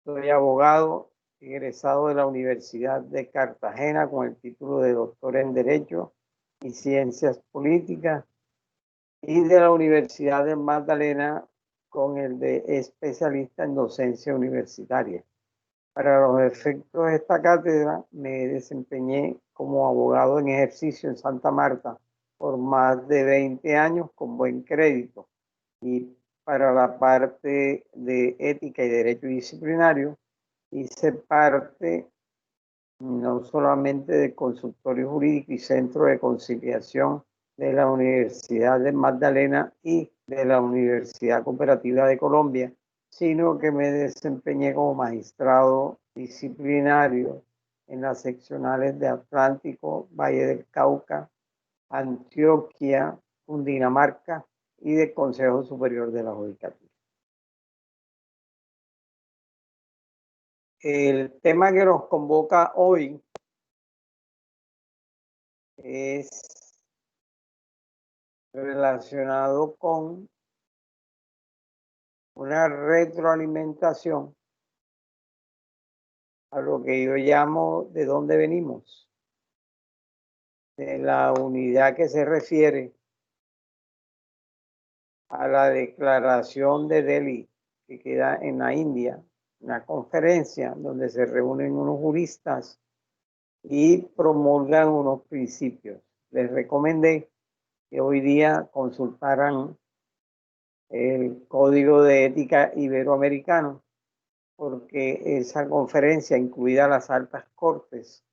Soy abogado egresado de la Universidad de Cartagena con el título de doctor en Derecho y Ciencias Políticas y de la Universidad de Magdalena con el de especialista en docencia universitaria. Para los efectos de esta cátedra me desempeñé como abogado en ejercicio en Santa Marta por más de 20 años con buen crédito, y para la parte de ética y derecho disciplinario hice parte no solamente del consultorio jurídico y centro de conciliación de la Universidad de Magdalena y de la Universidad Cooperativa de Colombia, sino que me desempeñé como magistrado disciplinario en las seccionales de Atlántico, Valle del Cauca, Antioquia, Cundinamarca y del Consejo Superior de la Judicatura. El tema que nos convoca hoy es relacionado con una retroalimentación a lo que yo llamo de dónde venimos, de la unidad que se refiere a la declaración de Delhi, que queda en la India, una conferencia donde se reúnen unos juristas y promulgan unos principios. Les recomendé que hoy día consultaran el Código de Ética Iberoamericano, porque esa conferencia, incluida las altas cortes,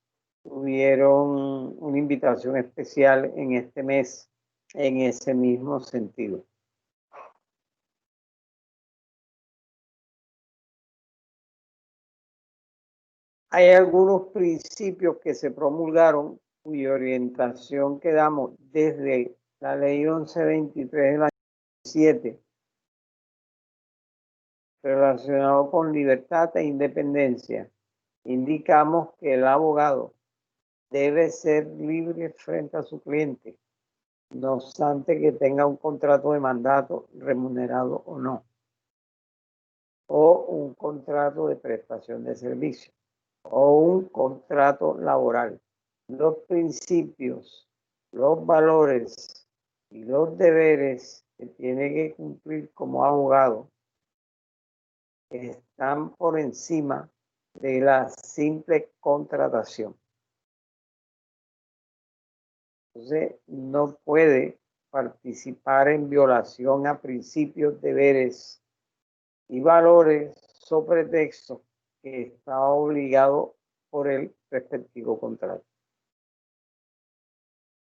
tuvieron una invitación especial en este mes en ese mismo sentido. Hay algunos principios que se promulgaron cuya orientación que damos desde la ley 1123 del año 7, relacionado con libertad e independencia. Indicamos que el abogado debe ser libre frente a su cliente, no obstante que tenga un contrato de mandato remunerado o no, o un contrato de prestación de servicio, o un contrato laboral. Los principios, los valores y los deberes que tiene que cumplir como abogado están por encima de la simple contratación. Entonces, no puede participar en violación a principios, deberes y valores sobre texto que está obligado por el respectivo contrato.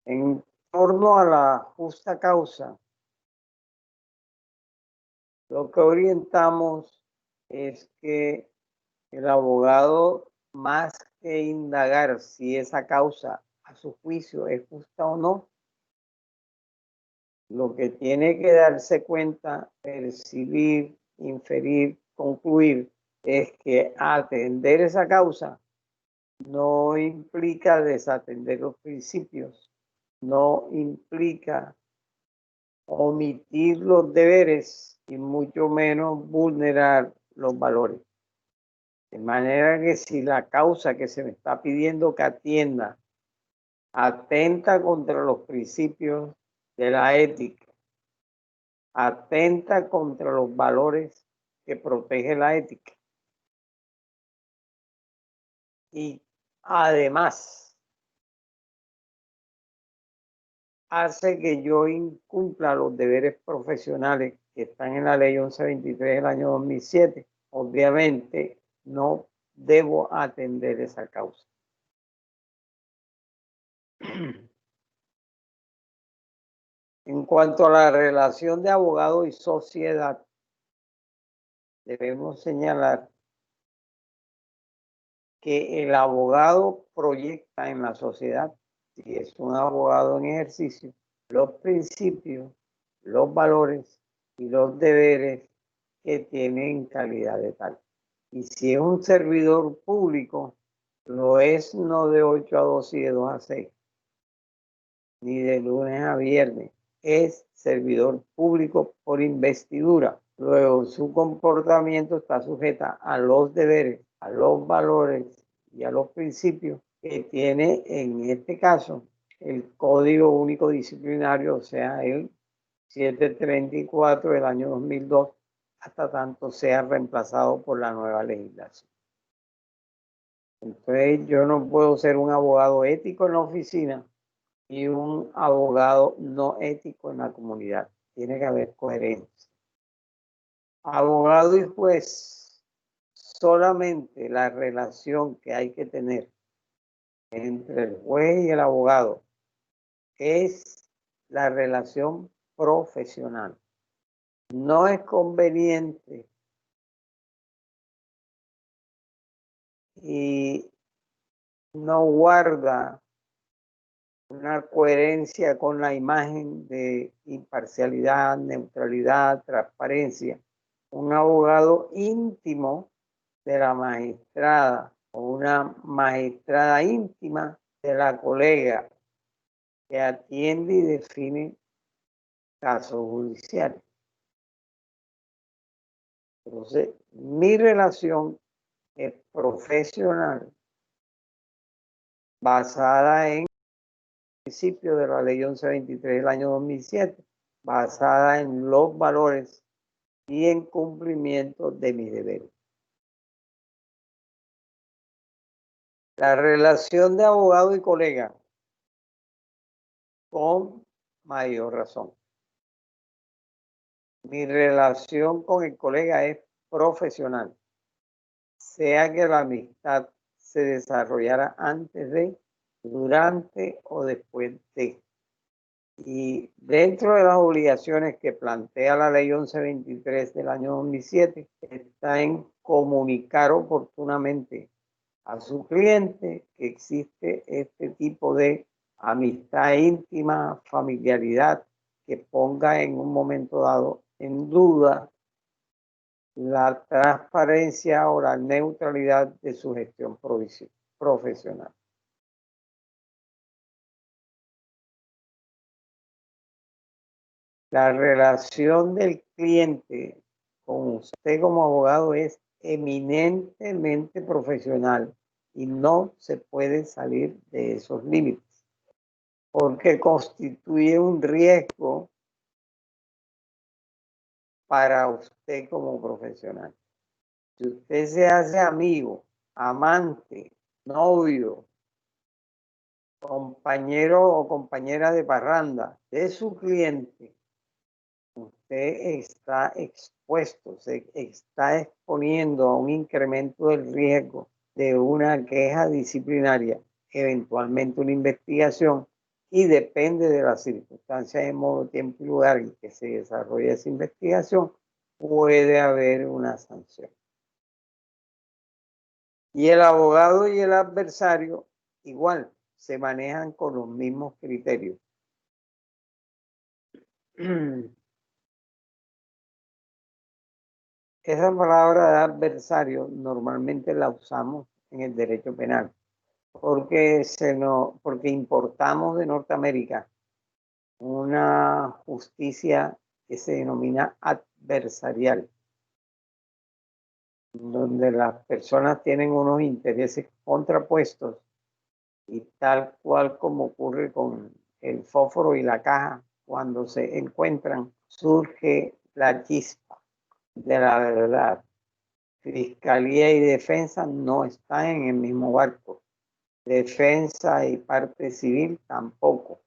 En torno a la justa causa, lo que orientamos es que el abogado, más que indagar si esa causa a su juicio es justa o no, lo que tiene que darse cuenta, percibir, inferir, concluir, es que atender esa causa no implica desatender los principios, no implica omitir los deberes y mucho menos vulnerar los valores. De manera que si la causa que se me está pidiendo que atienda atenta contra los principios de la ética, atenta contra los valores que protege la ética, y además hace que yo incumpla los deberes profesionales que están en la ley 1123 del año 2007, obviamente no debo atender esa causa. En cuanto a la relación de abogado y sociedad, debemos señalar que el abogado proyecta en la sociedad, si es un abogado en ejercicio, los principios, los valores y los deberes que tiene en calidad de tal. Y si es un servidor público, lo es no de 8 a 2 y de 2 a 6, ni de lunes a viernes. Es servidor público por investidura, Luego, su comportamiento está sujeta a los deberes, a los valores y a los principios que tiene, en este caso, el Código Único Disciplinario, o sea, el 734 del año 2002, hasta tanto sea reemplazado por la nueva legislación. Entonces, yo no puedo ser un abogado ético en la oficina y un abogado no ético en la comunidad. Tiene que haber coherencia. Abogado y juez, solamente la relación que hay que tener entre el juez y el abogado es la relación profesional. No es conveniente y no guarda una coherencia con la imagen de imparcialidad, neutralidad, transparencia. Un abogado íntimo de la magistrada o una magistrada íntima de la colega que atiende y define casos judiciales. Entonces, mi relación es profesional basada en el principio de la ley 1123 del año 2007, basada en los valores y en cumplimiento de mis deberes. La relación de abogado y colega, con mayor razón. Mi relación con el colega es profesional, sea que la amistad se desarrollara antes de, durante o después de. Y dentro de las obligaciones que plantea la ley 1123 del año 2007, está en comunicar oportunamente a su cliente que existe este tipo de amistad íntima, familiaridad, que ponga en un momento dado en duda la transparencia o la neutralidad de su gestión profesional. La relación del cliente con usted como abogado es eminentemente profesional y no se puede salir de esos límites, porque constituye un riesgo para usted como profesional. Si usted se hace amigo, amante, novio, compañero o compañera de parranda de su cliente, usted está expuesto, se está exponiendo a un incremento del riesgo de una queja disciplinaria, eventualmente una investigación, y depende de las circunstancias de modo, tiempo y lugar en que se desarrolle esa investigación, puede haber una sanción. Y el abogado y el adversario igual se manejan con los mismos criterios. Esa palabra de adversario normalmente la usamos en el derecho penal porque importamos de Norteamérica una justicia que se denomina adversarial, donde las personas tienen unos intereses contrapuestos y tal cual como ocurre con el fósforo y la caja, cuando se encuentran, surge la chispa de la verdad. Fiscalía y defensa no están en el mismo barco. Defensa y parte civil tampoco.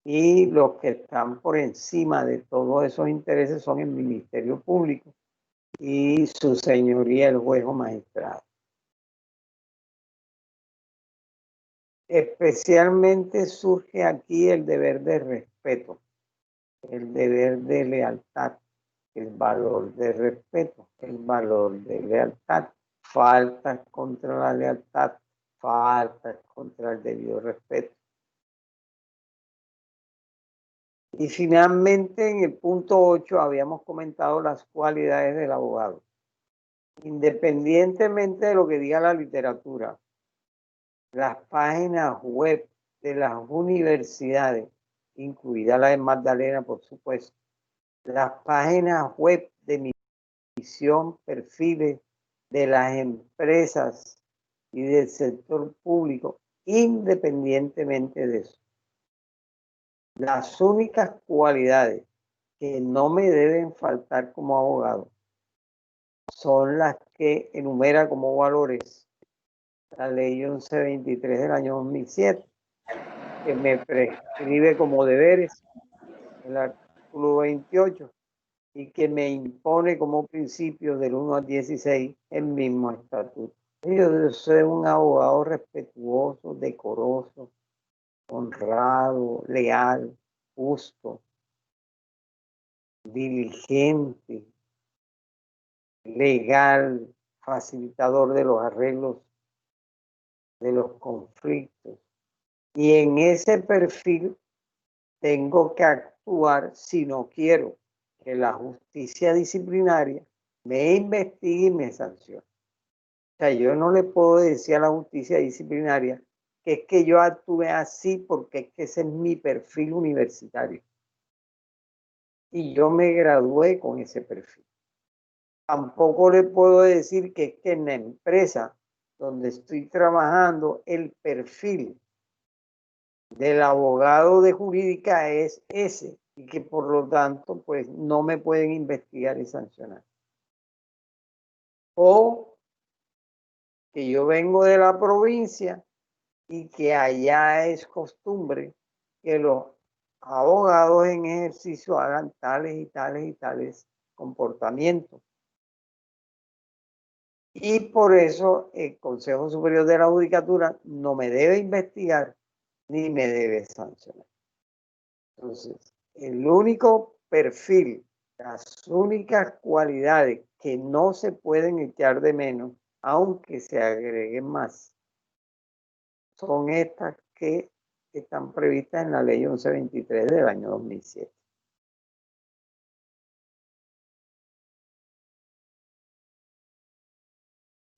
Y los que están por encima de todos esos intereses son el Ministerio Público y su señoría el juez o magistrado. Especialmente surge aquí el deber de respeto, el deber de lealtad, el valor de respeto, el valor de lealtad, faltas contra la lealtad, faltas contra el debido respeto. Y finalmente, en el punto 8 habíamos comentado las cualidades del abogado. Independientemente de lo que diga la literatura, las páginas web de las universidades, incluida la de Magdalena, por supuesto, las páginas web de mi misión, perfiles de las empresas y del sector público, independientemente de eso. Las únicas cualidades que no me deben faltar como abogado son las que enumera como valores la ley 1123 del año 2007, que me prescribe como deberes el artículo 28 y que me impone como principio del 1 al 16 el mismo estatuto. Yo soy un abogado respetuoso, decoroso, honrado, leal, justo, diligente, legal, facilitador de los arreglos de los conflictos. Y en ese perfil tengo que actuar si no quiero que la justicia disciplinaria me investigue y me sancione. O sea, yo no le puedo decir a la justicia disciplinaria que es que yo actúe así porque es que ese es mi perfil universitario. Y yo me gradué con ese perfil. Tampoco le puedo decir que es que en la empresa donde estoy trabajando el perfil del abogado de jurídica es ese y que por lo tanto pues no me pueden investigar y sancionar. O que yo vengo de la provincia y que allá es costumbre que los abogados en ejercicio hagan tales y tales y tales comportamientos. Y por eso el Consejo Superior de la Judicatura no me debe investigar ni me debe sancionar. Entonces, el único perfil, las únicas cualidades que no se pueden echar de menos, aunque se agreguen más, son estas que están previstas en la ley 1123 del año 2007.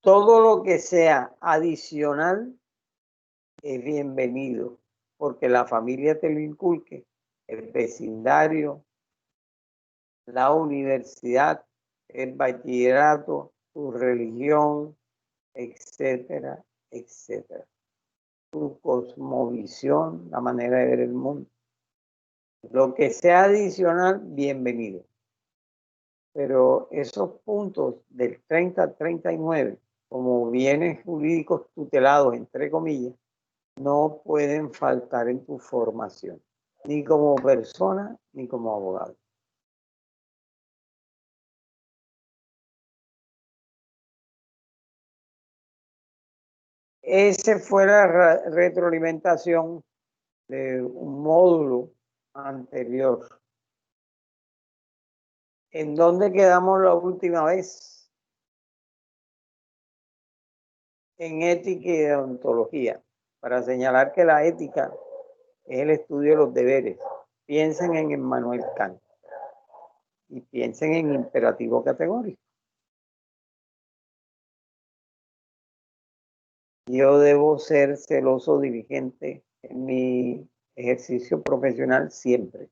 Todo lo que sea adicional es bienvenido, porque la familia te lo inculque, el vecindario, la universidad, el bachillerato, tu religión, etcétera, etcétera. Tu cosmovisión, la manera de ver el mundo. Lo que sea adicional, bienvenido. Pero esos puntos del 30 al 39, como bienes jurídicos tutelados, entre comillas, no pueden faltar en tu formación, ni como persona, ni como abogado. Esa fue la retroalimentación de un módulo anterior. ¿En dónde quedamos la última vez? En ética y deontología, para señalar que la ética es el estudio de los deberes. Piensen en Immanuel Kant y piensen en imperativo categórico. Yo debo ser celoso diligente en mi ejercicio profesional siempre.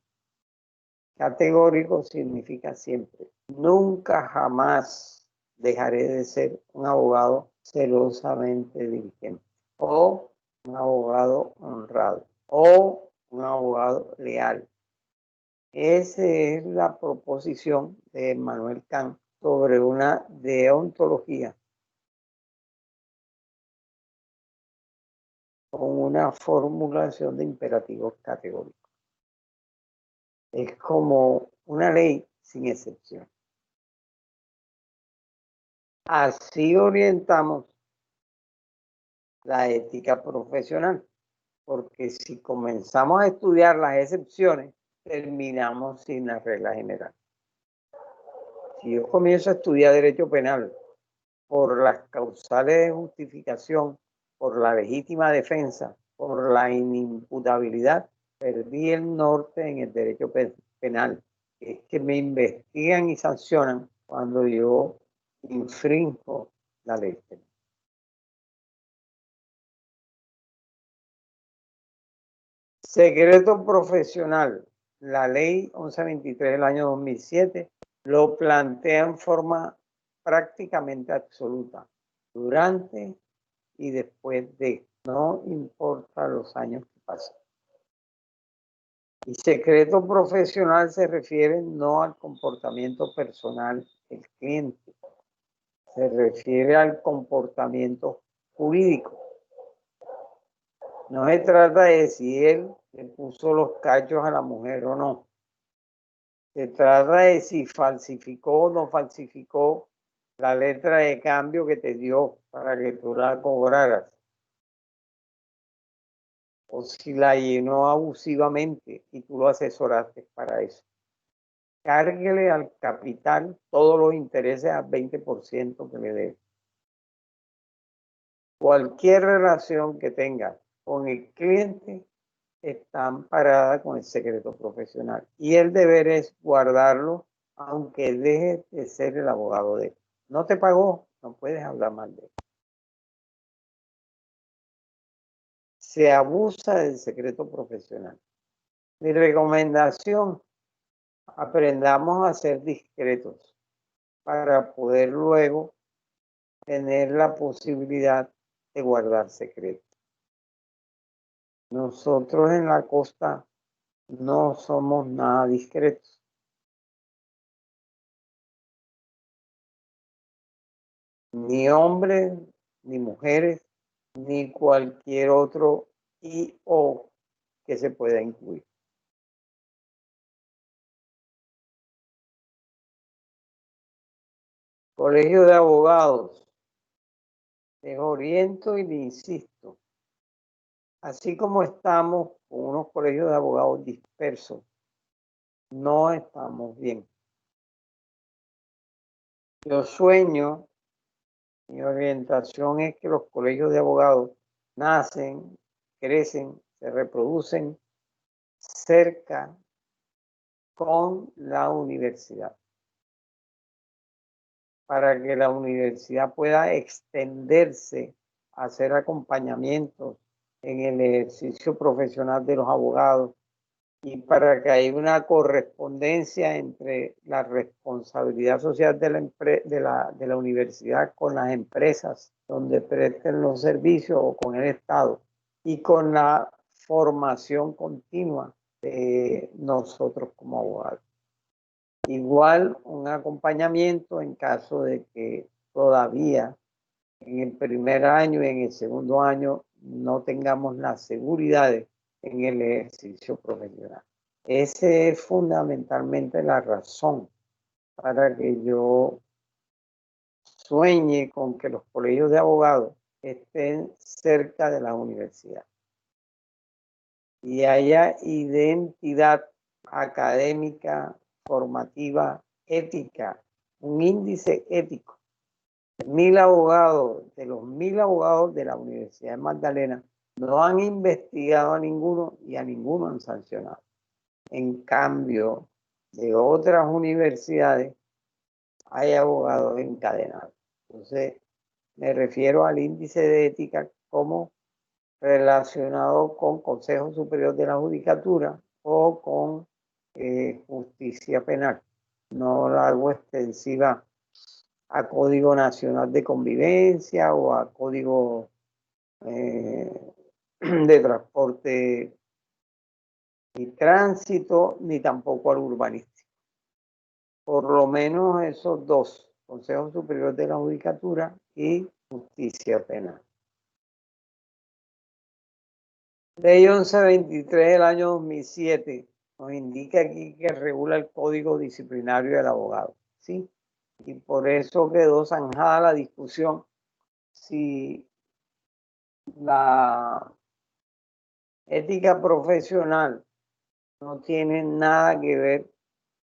Categórico significa siempre. Nunca jamás dejaré de ser un abogado celosamente diligente o un abogado honrado o un abogado leal. Esa es la proposición de Immanuel Kant sobre una deontología con una formulación de imperativos categóricos. Es como una ley sin excepción. Así orientamos la ética profesional, porque si comenzamos a estudiar las excepciones, terminamos sin la regla general. Si yo comienzo a estudiar derecho penal por las causales de justificación, por la legítima defensa, por la inimputabilidad, perdí el norte en el derecho penal. Es que me investigan y sancionan cuando yo infrinjo la ley penal. Secreto profesional. la ley 1123 del año 2007 lo plantea en forma prácticamente absoluta, durante y después de, no importa los años que pasen. Y secreto profesional se refiere no al comportamiento personal del cliente, se refiere al comportamiento jurídico. No se trata de si él le puso los cachos a la mujer o no. Se trata de si falsificó o no falsificó la letra de cambio que te dio para que tú la cobraras. O si la llenó abusivamente y tú lo asesoraste para eso. Cárguele al capital todos los intereses al 20% que le dé. Cualquier relación que tenga con el cliente está amparada con el secreto profesional. Y el deber es guardarlo, aunque deje de ser el abogado de él. No te pagó, no puedes hablar mal de él. Se abusa del secreto profesional. Mi recomendación, aprendamos a ser discretos para poder luego tener la posibilidad de guardar secretos. Nosotros en la costa no somos nada discretos. Ni hombres, ni mujeres, ni cualquier otro y o que se pueda incluir. Colegio de Abogados. Les oriento y les insisto. Así como estamos con unos colegios de abogados dispersos, no estamos bien. Yo sueño, mi orientación es que los colegios de abogados nacen, crecen, se reproducen cerca con la universidad, para que la universidad pueda extenderse a hacer acompañamientos en el ejercicio profesional de los abogados y para que haya una correspondencia entre la responsabilidad social de la universidad con las empresas donde presten los servicios o con el Estado y con la formación continua de nosotros como abogados. Igual un acompañamiento en caso de que todavía en el primer año y en el segundo año no tengamos las seguridades en el ejercicio profesional. Esa es fundamentalmente la razón para que yo sueñe con que los colegios de abogados estén cerca de la universidad y haya identidad académica, formativa, ética, un índice ético. 1000 abogados, de los 1000 abogados de la Universidad de Magdalena, no han investigado a ninguno y a ninguno han sancionado. En cambio, de otras universidades hay abogados encadenados. Entonces, me refiero al índice de ética como relacionado con Consejo Superior de la Judicatura o con justicia penal. No la hago extensiva a Código Nacional de Convivencia o a Código de Transporte y Tránsito, ni tampoco al urbanístico. Por lo menos esos dos, Consejo Superior de la Judicatura y Justicia Penal. Ley 1123 del año 2007 nos indica aquí que regula el Código Disciplinario del Abogado, ¿sí? Y por eso quedó zanjada la discusión si la ética profesional no tiene nada que ver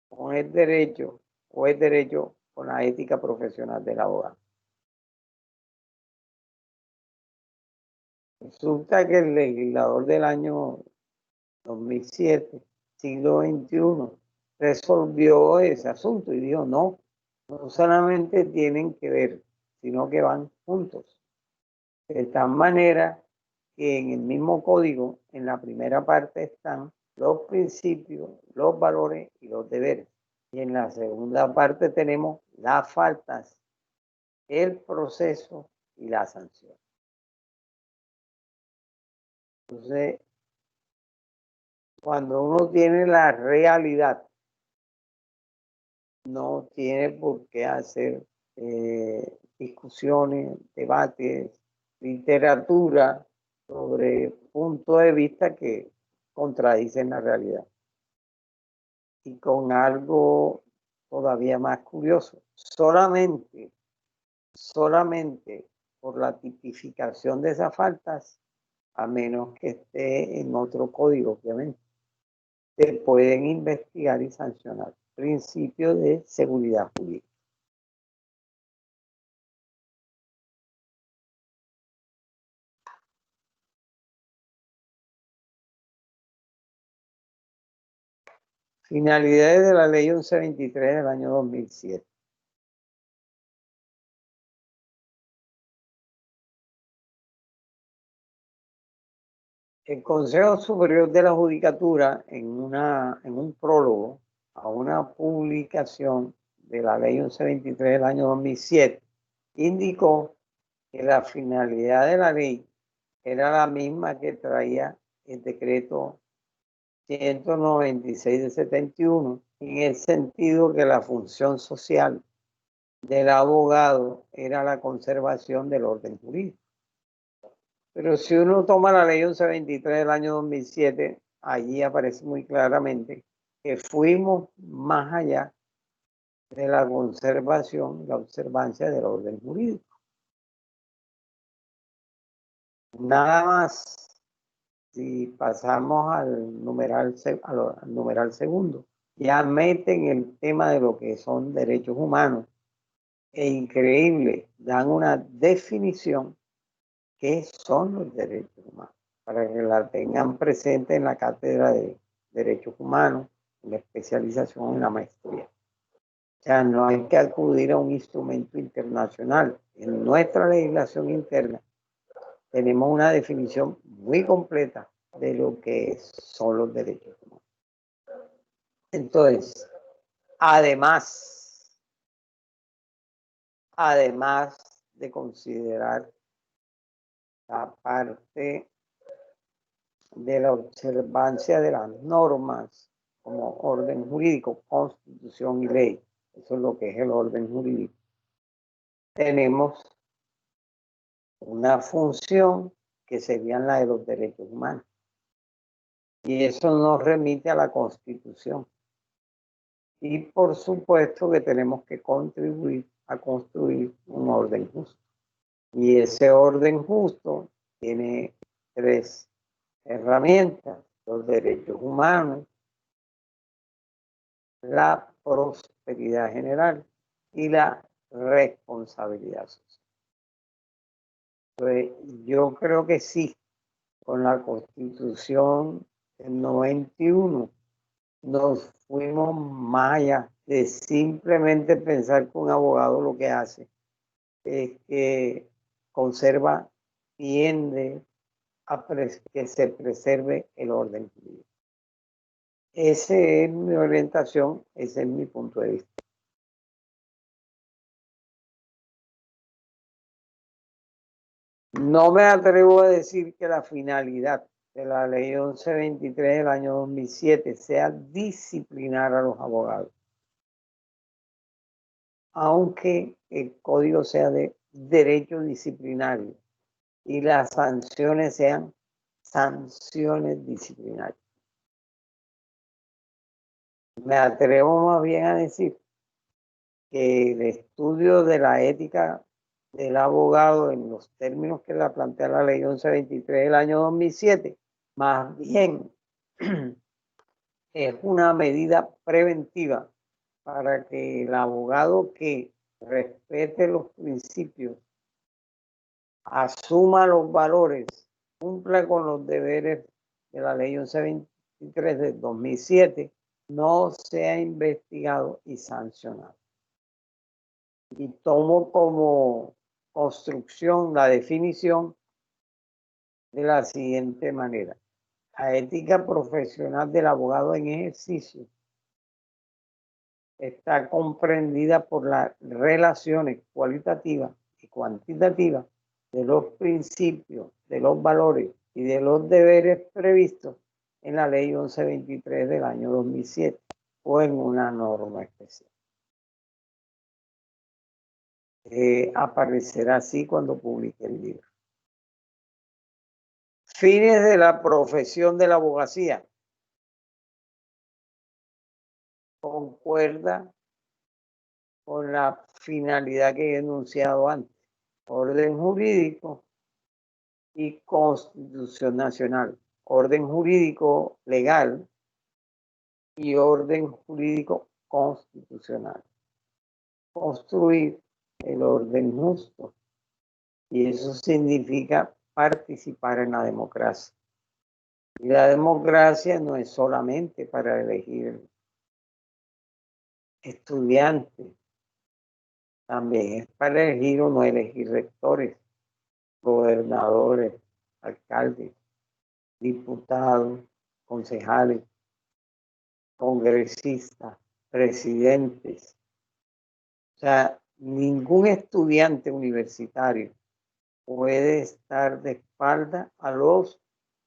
con el derecho o el derecho con la ética profesional del abogado. Resulta que el legislador del año 2007, siglo XXI, resolvió ese asunto y dijo, no solamente tienen que ver, sino que van juntos. De tal manera que en el mismo código, en la primera parte están los principios, los valores y los deberes. Y en la segunda parte tenemos las faltas, el proceso y la sanción. Entonces, cuando uno tiene la realidad, no tiene por qué hacer discusiones, debates, literatura sobre puntos de vista que contradicen la realidad. Y con algo todavía más curioso, solamente por la tipificación de esas faltas, a menos que esté en otro código, obviamente, se pueden investigar y sancionar. Principio de seguridad jurídica. Finalidades de la ley 1123 del año 2007. El Consejo Superior de la Judicatura, en un prólogo a una publicación de la ley 1123 del año 2007, indicó que la finalidad de la ley era la misma que traía el decreto 196 de 71, en el sentido que la función social del abogado era la conservación del orden jurídico. Pero si uno toma la ley 1123 del año 2007, allí aparece muy claramente que fuimos más allá de la conservación y la observancia del orden jurídico. Nada más, si pasamos al numeral segundo, ya meten el tema de lo que son derechos humanos e increíble, dan una definición. ¿Qué son los derechos humanos? Para que la tengan presente en la cátedra de derechos humanos, en la especialización, en la maestría. O sea, no hay que acudir a un instrumento internacional. En nuestra legislación interna tenemos una definición muy completa de lo que son los derechos humanos. Entonces, además de considerar la parte de la observancia de las normas como orden jurídico, constitución y ley. Eso es lo que es el orden jurídico. Tenemos una función que serían la de los derechos humanos. Y eso nos remite a la Constitución. Y por supuesto que tenemos que contribuir a construir un orden justo. Y ese orden justo tiene tres herramientas: los derechos humanos, la prosperidad general y la responsabilidad social. Pues yo creo que sí, con la Constitución del 91 nos fuimos más allá de simplemente pensar que un abogado lo que hace es que conserva, tiende a que se preserve el orden jurídico. Esa es mi orientación, ese es mi punto de vista. No me atrevo a decir que la finalidad de la ley 1123 del año 2007 sea disciplinar a los abogados, aunque el código sea de derecho disciplinario y las sanciones sean sanciones disciplinarias. Me atrevo más bien a decir que el estudio de la ética del abogado en los términos que la plantea la ley 1123 del año 2007, más bien es una medida preventiva para que el abogado que respete los principios, asuma los valores, cumpla con los deberes de la ley 1123 de 2007, no sea investigado y sancionado. Y tomo como construcción la definición de la siguiente manera: La ética profesional del abogado en ejercicio está comprendida por las relaciones cualitativas y cuantitativas de los principios, de los valores y de los deberes previstos en la Ley 1123 del año 2007 o en una norma especial. Aparecerá así cuando publique el libro. Fines de la profesión de la abogacía. Concuerda con la finalidad que he enunciado antes. Orden jurídico y constitución nacional. Orden jurídico legal y orden jurídico constitucional. Construir el orden justo. Y eso significa participar en la democracia. Y la democracia no es solamente para elegir estudiantes, también es para elegir o no elegir rectores, gobernadores, alcaldes, diputados, concejales, congresistas, presidentes. O sea, ningún estudiante universitario puede estar de espalda a los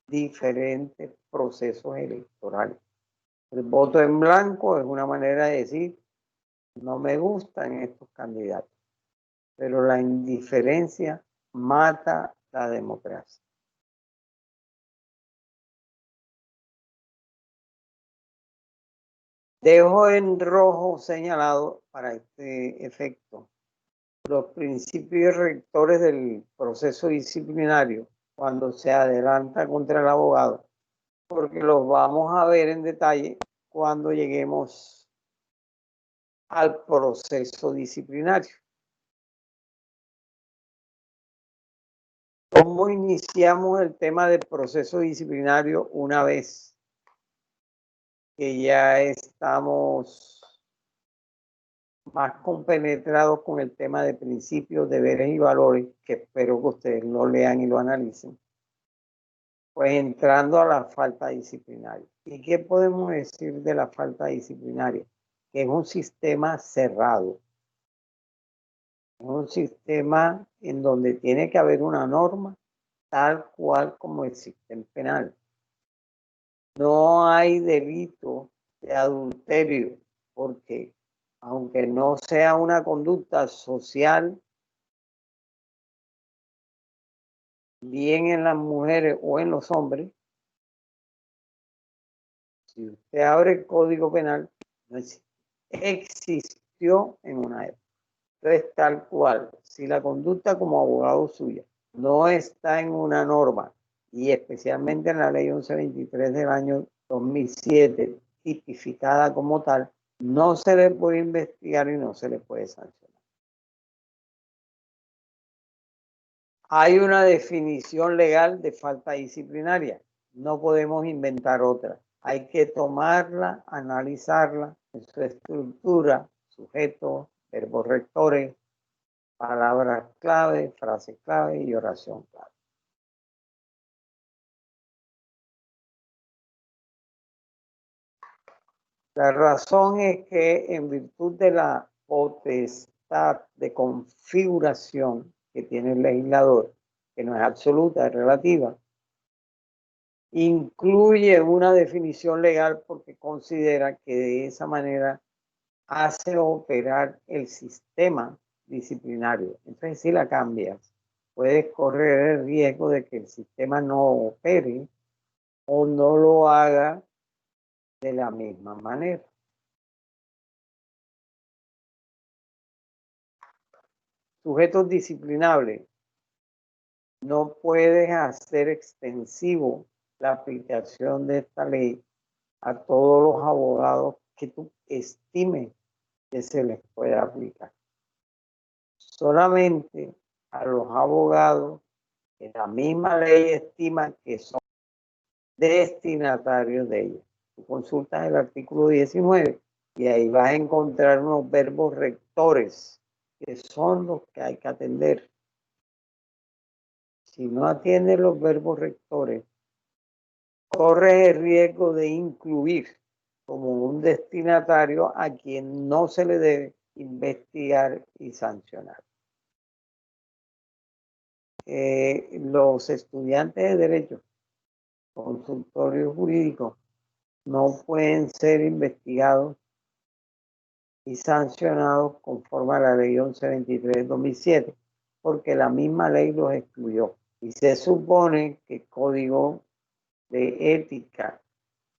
diferentes procesos electorales. El voto en blanco es una manera de decir, no me gustan estos candidatos, pero la indiferencia mata la democracia. Dejo en rojo señalado para este efecto los principios rectores del proceso disciplinario cuando se adelanta contra el abogado, porque los vamos a ver en detalle cuando lleguemos al proceso disciplinario. ¿Cómo iniciamos el tema del proceso disciplinario una vez que ya estamos más compenetrados con el tema de principios, deberes y valores, que espero que ustedes lo lean y lo analicen? Pues entrando a la falta disciplinaria. ¿Y qué podemos decir de la falta disciplinaria? Que es un sistema cerrado. Es un sistema en donde tiene que haber una norma tal cual como existe en penal. No hay delito de adulterio, porque aunque no sea una conducta social, bien en las mujeres o en los hombres, si usted abre el Código Penal, no existe. Existió en una época. Entonces, tal cual, si la conducta como abogado suya no está en una norma, y especialmente en la Ley 1123 del año 2007, tipificada como tal, no se le puede investigar y no se le puede sancionar. Hay una definición legal de falta disciplinaria. No podemos inventar otra. Hay que tomarla, analizarla en su estructura, sujeto, verbos rectores, palabras clave, frase clave y oración clave. La razón es que en virtud de la potestad de configuración que tiene el legislador, que no es absoluta, es relativa, incluye una definición legal porque considera que de esa manera hace operar el sistema disciplinario. Entonces, si la cambias, puedes correr el riesgo de que el sistema no opere o no lo haga de la misma manera. Sujetos disciplinables. No puedes hacer extensivo la aplicación de esta ley a todos los abogados que tú estimes que se les pueda aplicar. Solamente a los abogados que la misma ley estima que son destinatarios de ella. Tú consultas el artículo 19 y ahí vas a encontrar unos verbos rectores que son los que hay que atender. Si no atiendes los verbos rectores, corre el riesgo de incluir como un destinatario a quien no se le debe investigar y sancionar. Los estudiantes de Derecho, consultorios jurídicos, no pueden ser investigados y sancionados conforme a la ley 1123 de 2007, porque la misma ley los excluyó. Y se supone que el Código de Ética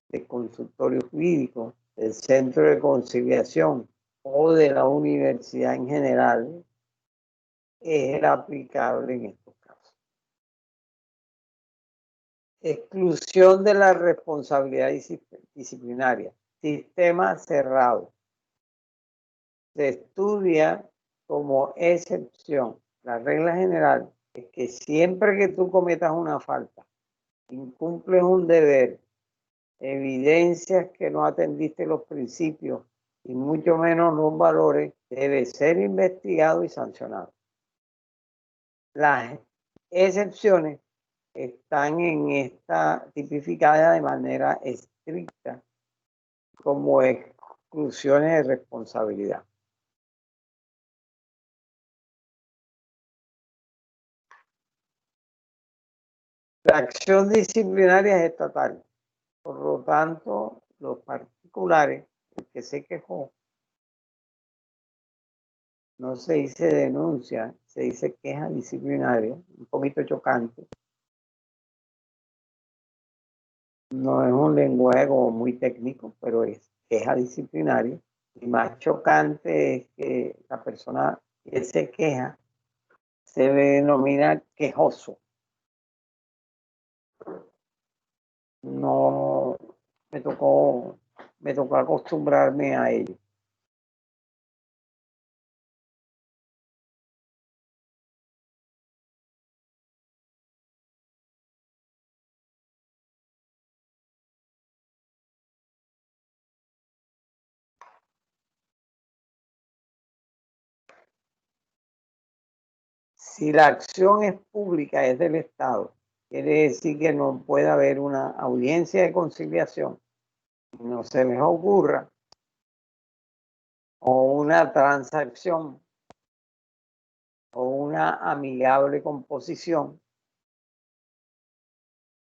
de Consultorio Jurídico, del Centro de Conciliación o de la universidad en general es el aplicable en estos casos. Exclusión de la responsabilidad disciplinaria. Sistema cerrado. Se estudia como excepción. La regla general es que siempre que tú cometas una falta, incumples un deber, evidencias que no atendiste los principios y mucho menos los valores, debe ser investigado y sancionado. Las excepciones están en esta tipificada de manera estricta como exclusiones de responsabilidad. La acción disciplinaria es estatal. Por lo tanto, los particulares, el que se quejó, no se dice denuncia, se dice queja disciplinaria, un poquito chocante. No es un lenguaje como muy técnico, pero es queja disciplinaria. Y más chocante es que la persona que se queja se denomina quejoso. No me tocó acostumbrarme a ello. Si la acción es pública, es del Estado, quiere decir que no puede haber una audiencia de conciliación, no se les ocurra, o una transacción, o una amigable composición,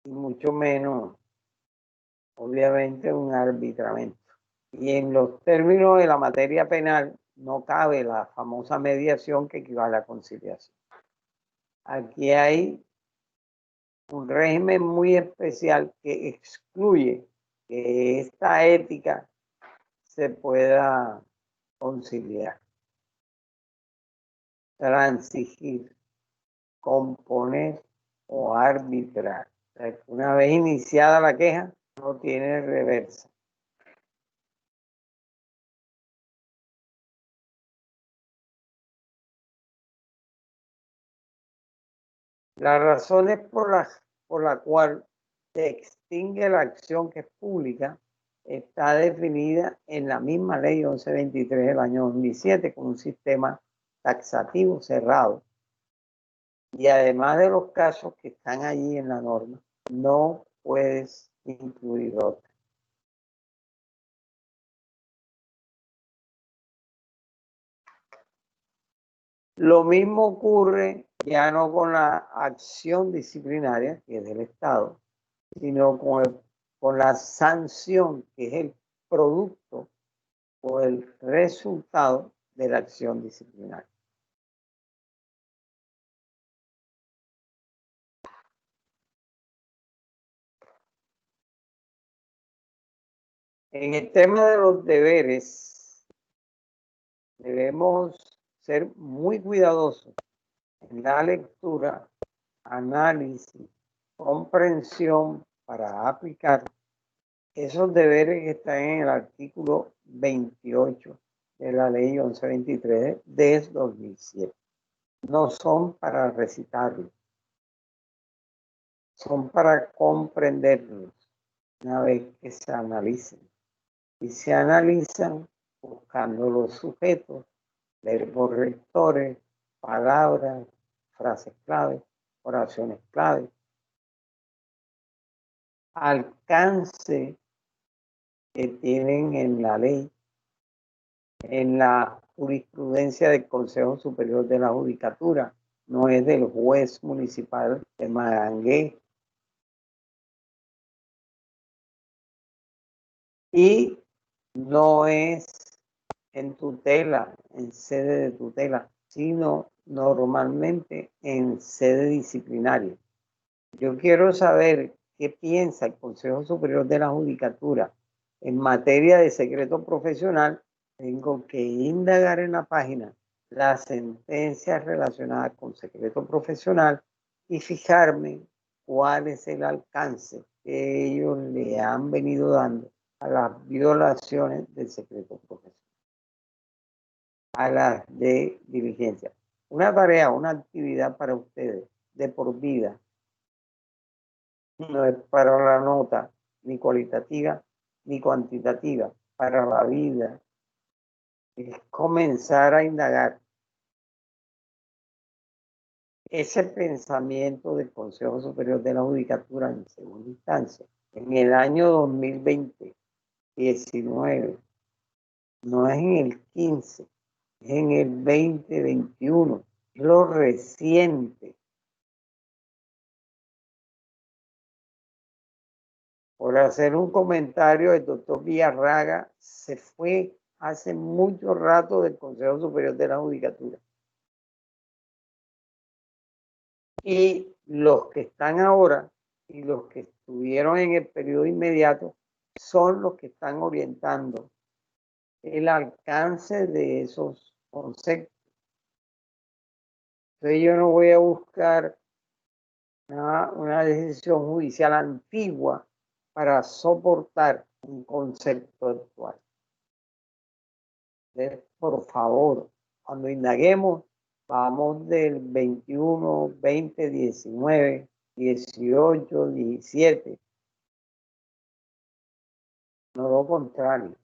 y mucho menos, obviamente, un arbitramiento. Y en los términos de la materia penal, no cabe la famosa mediación que equivale a conciliación. Aquí hay un régimen muy especial que excluye que esta ética se pueda conciliar, transigir, componer o arbitrar. O sea, una vez iniciada la queja, no tiene reversa. Las razones por la cual se extingue la acción que es pública está definida en la misma ley 1123 del año 2007 con un sistema taxativo cerrado. Y además de los casos que están allí en la norma, no puedes incluir otros. Lo mismo ocurre ya no con la acción disciplinaria, que es del Estado, sino con la sanción, que es el producto o el resultado de la acción disciplinaria. En el tema de los deberes, debemos ser muy cuidadosos en la lectura, análisis, comprensión para aplicar esos deberes que están en el artículo 28 de la ley 1123 de 2007. No son para recitarlos, son para comprenderlos una vez que se analicen. Y se analizan buscando los sujetos, verbos rectores, palabras, frases clave, oraciones clave. alcance que tienen en la ley, en la jurisprudencia del Consejo Superior de la Judicatura, no es del juez municipal de Magangué. Y no es en tutela, en sede de tutela, sino normalmente en sede disciplinaria. Yo quiero saber qué piensa el Consejo Superior de la Judicatura en materia de secreto profesional. Tengo que indagar en la página las sentencias relacionadas con secreto profesional y fijarme cuál es el alcance que ellos le han venido dando a las violaciones del secreto profesional, a las de diligencia. Una tarea, una actividad para ustedes de por vida. No es para la nota ni cualitativa ni cuantitativa, para la vida. Es comenzar a indagar ese pensamiento del Consejo Superior de la Judicatura en segunda instancia. En el año 2020, 19, no es en el 15, es en el 2021, es lo reciente. Por hacer un comentario, el doctor Villarraga se fue hace mucho rato del Consejo Superior de la Judicatura. Y los que están ahora y los que estuvieron en el periodo inmediato son los que están orientando el alcance de esos conceptos. Entonces yo no voy a buscar una decisión judicial antigua para soportar un concepto actual. Entonces, por favor, cuando indaguemos, vamos del 21, 20, 19, 18, 17. No lo contrario.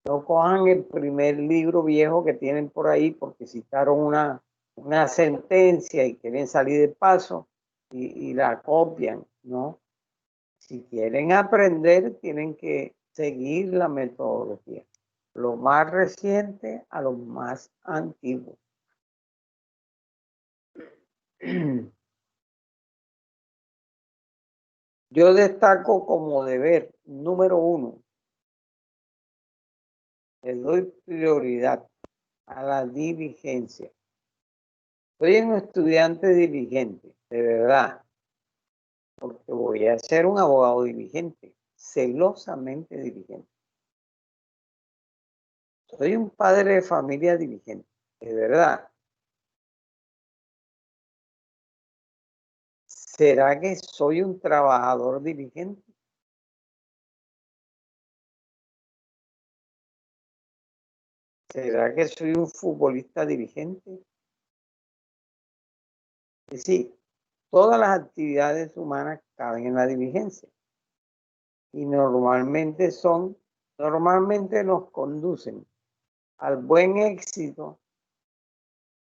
No cojan el primer libro viejo que tienen por ahí porque citaron una sentencia y quieren salir de paso y la copian, ¿no? Si quieren aprender, tienen que seguir la metodología. Lo más reciente a lo más antiguo. Yo destaco como deber número 1, le doy prioridad a la diligencia. Soy un estudiante diligente, de verdad, porque voy a ser un abogado diligente, celosamente diligente. Soy un padre de familia diligente, de verdad. ¿Será que soy un trabajador diligente? ¿Será que soy un futbolista diligente? Es decir, todas las actividades humanas caben en la diligencia y normalmente nos conducen al buen éxito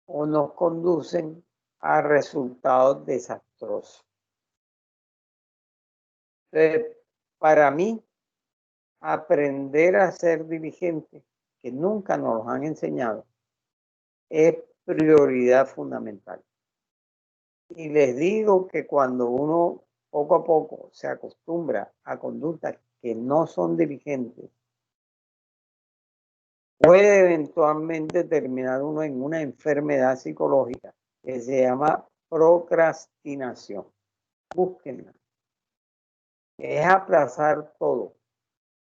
o nos conducen a resultados desastrosos. Entonces, para mí, aprender a ser diligente, que nunca nos lo han enseñado, es prioridad fundamental. Y les digo que cuando uno poco a poco se acostumbra a conductas que no son diligentes, puede eventualmente terminar uno en una enfermedad psicológica que se llama procrastinación. Búsquenla. Es aplazar todo.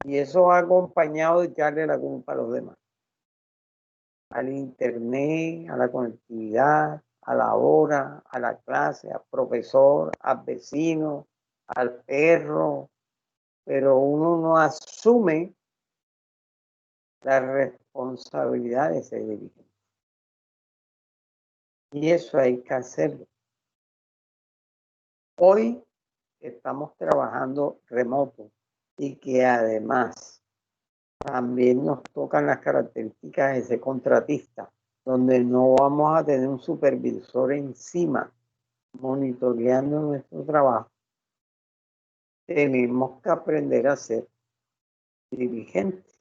Y eso va acompañado de echarle la culpa a los demás. Al internet, a la conectividad, a la hora, a la clase, al profesor, al vecino, al perro, pero uno no asume la responsabilidad de ser dirigente. Y eso hay que hacerlo. Hoy estamos trabajando remoto y que además también nos tocan las características de ese contratista, donde no vamos a tener un supervisor encima monitoreando nuestro trabajo. tenemos que aprender a ser diligentes.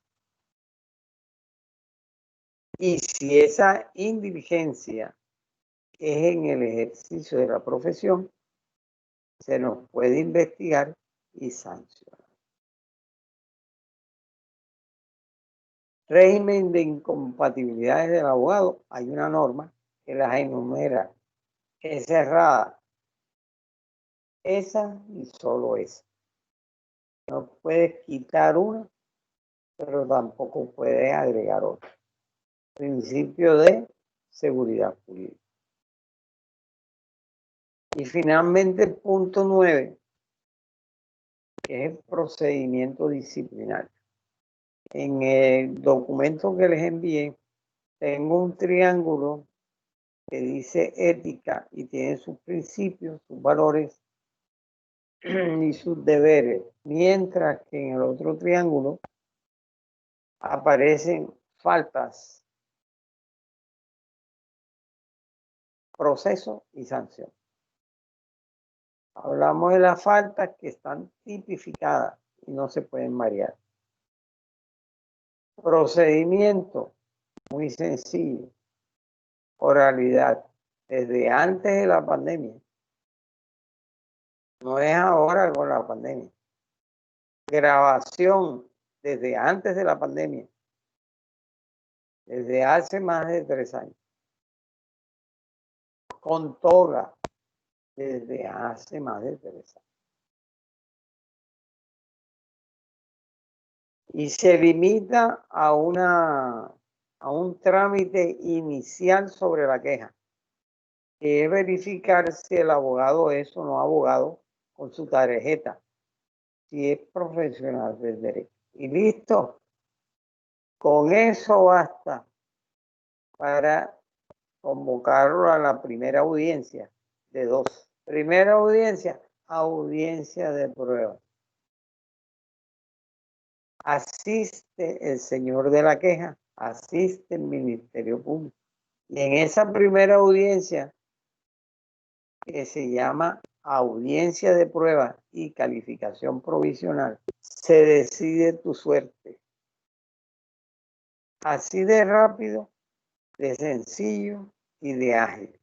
Y si esa indiligencia es en el ejercicio de la profesión, se nos puede investigar y sancionar. Régimen de incompatibilidades del abogado. Hay una norma que las enumera. Es cerrada. Esa y solo esa. No puedes quitar una, pero tampoco puedes agregar otra. Principio de seguridad jurídica. Y finalmente el punto 9, que es el procedimiento disciplinario. En el documento que les envié, tengo un triángulo que dice ética y tiene sus principios, sus valores y sus deberes, mientras que en el otro triángulo aparecen faltas, proceso y sanción. Hablamos de las faltas que están tipificadas y no se pueden variar. Procedimiento, muy sencillo. Oralidad, desde antes de la pandemia. No es ahora con la pandemia. Grabación, desde antes de la pandemia. Desde hace más de 3 años. Con toga, desde hace más de 3 años. Y se limita a un trámite inicial sobre la queja, que es verificar si el abogado es o no abogado con su tarjeta, si es profesional del derecho. Y listo, con eso basta para convocarlo a la primera audiencia de 2. Primera audiencia, audiencia de prueba. Asiste el señor de la queja, asiste el Ministerio Público. Y en esa primera audiencia, que se llama audiencia de prueba y calificación provisional, se decide tu suerte. Así de rápido, de sencillo y de ágil.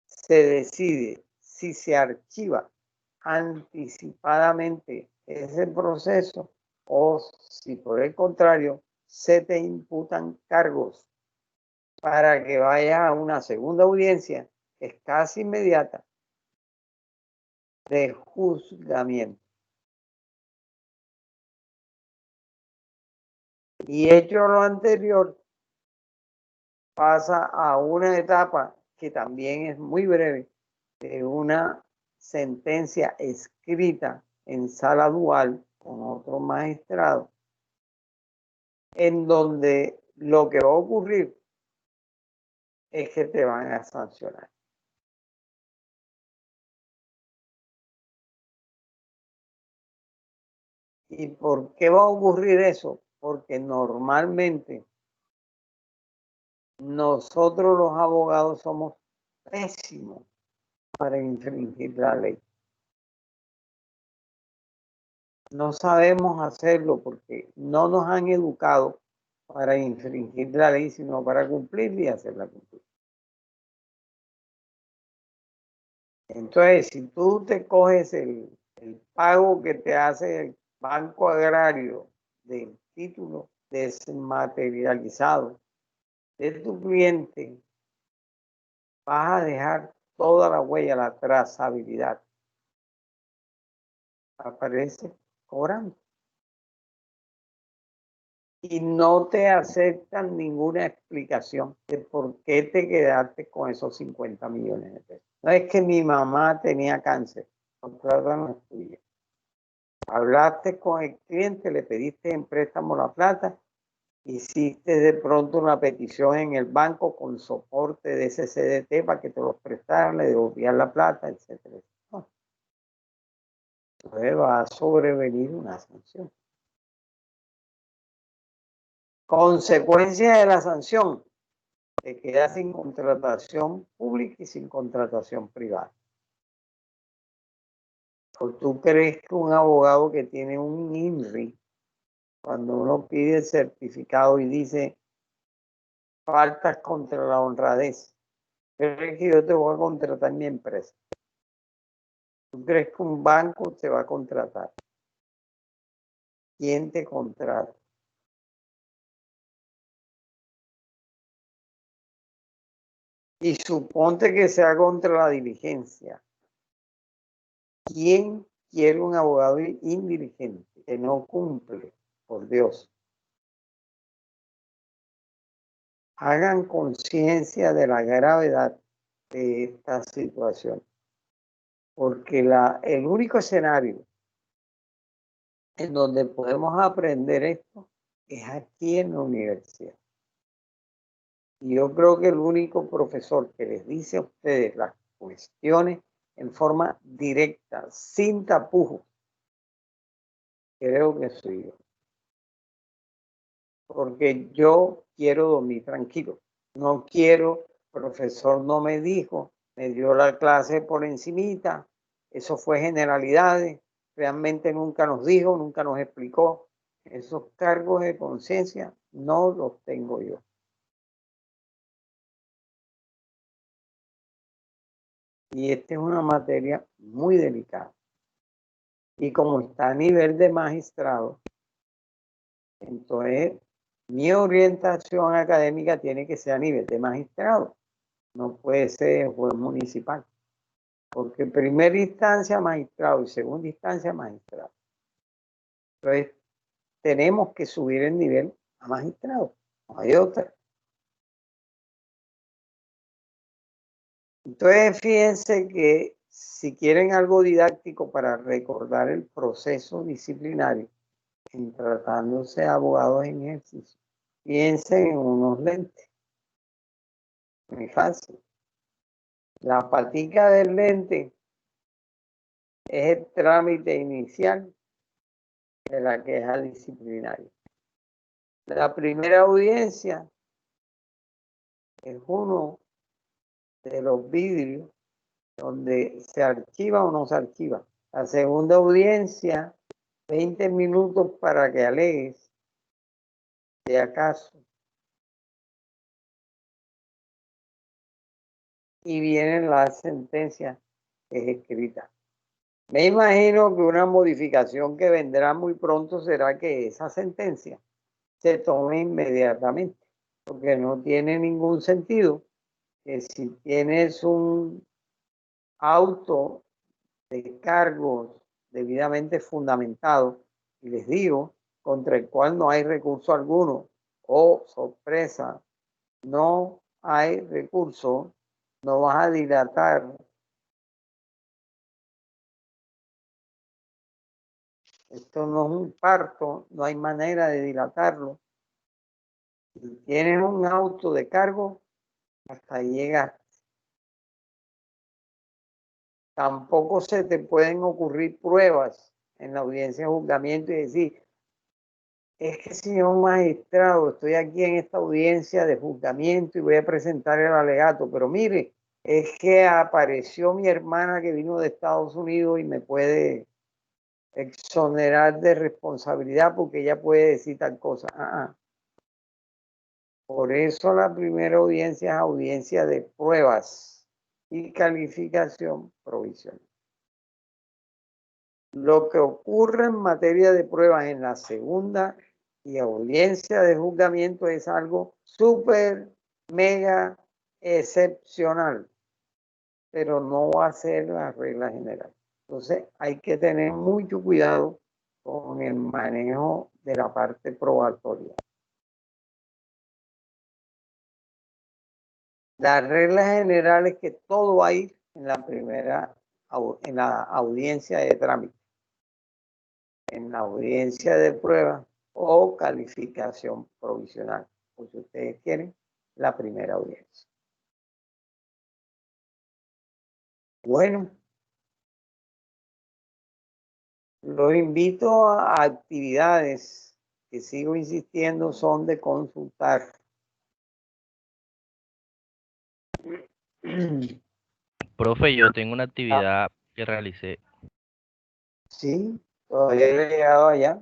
Se decide si se archiva anticipadamente ese proceso o si por el contrario se te imputan cargos para que vayas a una segunda audiencia que es casi inmediata de juzgamiento. Y hecho lo anterior, pasa a una etapa que también es muy breve, de una sentencia escrita en sala dual con otro magistrado, en donde lo que va a ocurrir es que te van a sancionar. ¿Y por qué va a ocurrir eso? Porque normalmente nosotros los abogados somos pésimos para infringir la ley. No sabemos hacerlo porque no nos han educado para infringir la ley, sino para cumplirla y hacerla cumplir. Entonces, si tú te coges el pago que te hace el Banco Agrario del título desmaterializado de tu cliente, vas a dejar toda la huella, la trazabilidad. Aparece cobrando. Y no te aceptan ninguna explicación de por qué te quedaste con esos 50 millones de pesos. No es que mi mamá tenía cáncer, la plata no es tuya. Hablaste con el cliente, le pediste en préstamo la plata, hiciste de pronto una petición en el banco con soporte de ese CDT para que te los prestaran, le devolvían la plata, etcétera. Entonces va a sobrevenir una sanción. Consecuencia de la sanción, te quedas sin contratación pública y sin contratación privada. ¿O tú crees que un abogado que tiene un INRI, cuando uno pide el certificado y dice faltas contra la honradez, crees que yo te voy a contratar en mi empresa? ¿Tú crees que un banco te va a contratar? ¿Quién te contrata? Y suponte que sea contra la diligencia. ¿Quién quiere un abogado indiligente que no cumple? Por Dios. Hagan conciencia de la gravedad de esta situación. Porque el único escenario en donde podemos aprender esto es aquí en la universidad. Y yo creo que el único profesor que les dice a ustedes las cuestiones en forma directa, sin tapujos, creo que soy yo. Porque yo quiero dormir tranquilo. No quiero, profesor no me dijo, me dio la clase por encimita, eso fue generalidades, realmente nunca nos dijo, nunca nos explicó. Esos cargos de conciencia no los tengo yo. Y esta es una materia muy delicada. Y como está a nivel de magistrado, entonces mi orientación académica tiene que ser a nivel de magistrado. No puede ser juez municipal. Porque primera instancia magistrado y segunda instancia magistrado. Entonces tenemos que subir el nivel a magistrado. No hay otra. Entonces fíjense que si quieren algo didáctico para recordar el proceso disciplinario en tratándose de abogados en ejercicio, piensen en unos lentes. Muy fácil. La patica del lente es el trámite inicial de la queja disciplinaria. La primera audiencia es uno de los vidrios donde se archiva o no se archiva. La segunda audiencia, 20 minutos para que alegues, de acaso. Y viene la sentencia que es escrita. Me imagino que una modificación que vendrá muy pronto será que esa sentencia se tome inmediatamente, porque no tiene ningún sentido que si tienes un auto de cargos debidamente fundamentados, y les digo, contra el cual no hay recurso alguno, o sorpresa, no hay recurso, no vas a dilatar. Esto no es un parto, no hay manera de dilatarlo. Si tienes un auto de cargo, hasta ahí llegas. Tampoco se te pueden ocurrir pruebas en la audiencia de juzgamiento y decir, es que señor magistrado, estoy aquí en esta audiencia de juzgamiento y voy a presentar el alegato, pero mire, es que apareció mi hermana que vino de Estados Unidos y me puede exonerar de responsabilidad porque ella puede decir tal cosa. Por eso la primera audiencia es audiencia de pruebas y calificación provisional. Lo que ocurre en materia de pruebas en la segunda y audiencia de juzgamiento es algo súper, mega excepcional, pero no va a ser la regla general. Entonces hay que tener mucho cuidado con el manejo de la parte probatoria. La regla general es que todo va a ir en la primera, en la audiencia de trámite, en la audiencia de prueba o calificación provisional, o si ustedes quieren, la primera audiencia. Bueno, los invito a actividades que sigo insistiendo son de consultar. Profe, yo tengo una actividad que realicé. Sí, todavía he llegado allá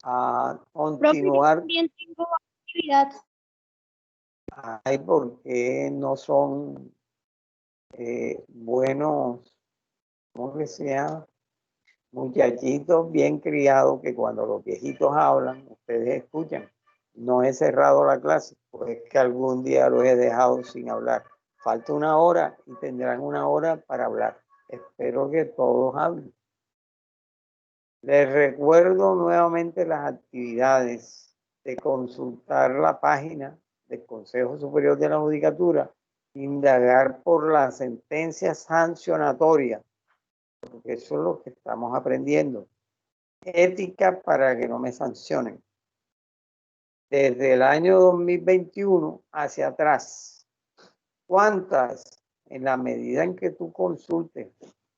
a continuar. Profe, yo también tengo actividad. Ay, porque no son buenos, ¿cómo que se llama? Muchachitos bien criados que cuando los viejitos hablan, ustedes escuchan. No he cerrado la clase, pues que algún día los he dejado sin hablar. Falta una hora y tendrán una hora para hablar. Espero que todos hablen. Les recuerdo nuevamente las actividades de consultar la página del Consejo Superior de la Judicatura, indagar por las sentencias sancionatorias, porque eso es lo que estamos aprendiendo. Ética para que no me sancionen. Desde el año 2021 hacia atrás, ¿cuántas? En la medida en que tú consultes,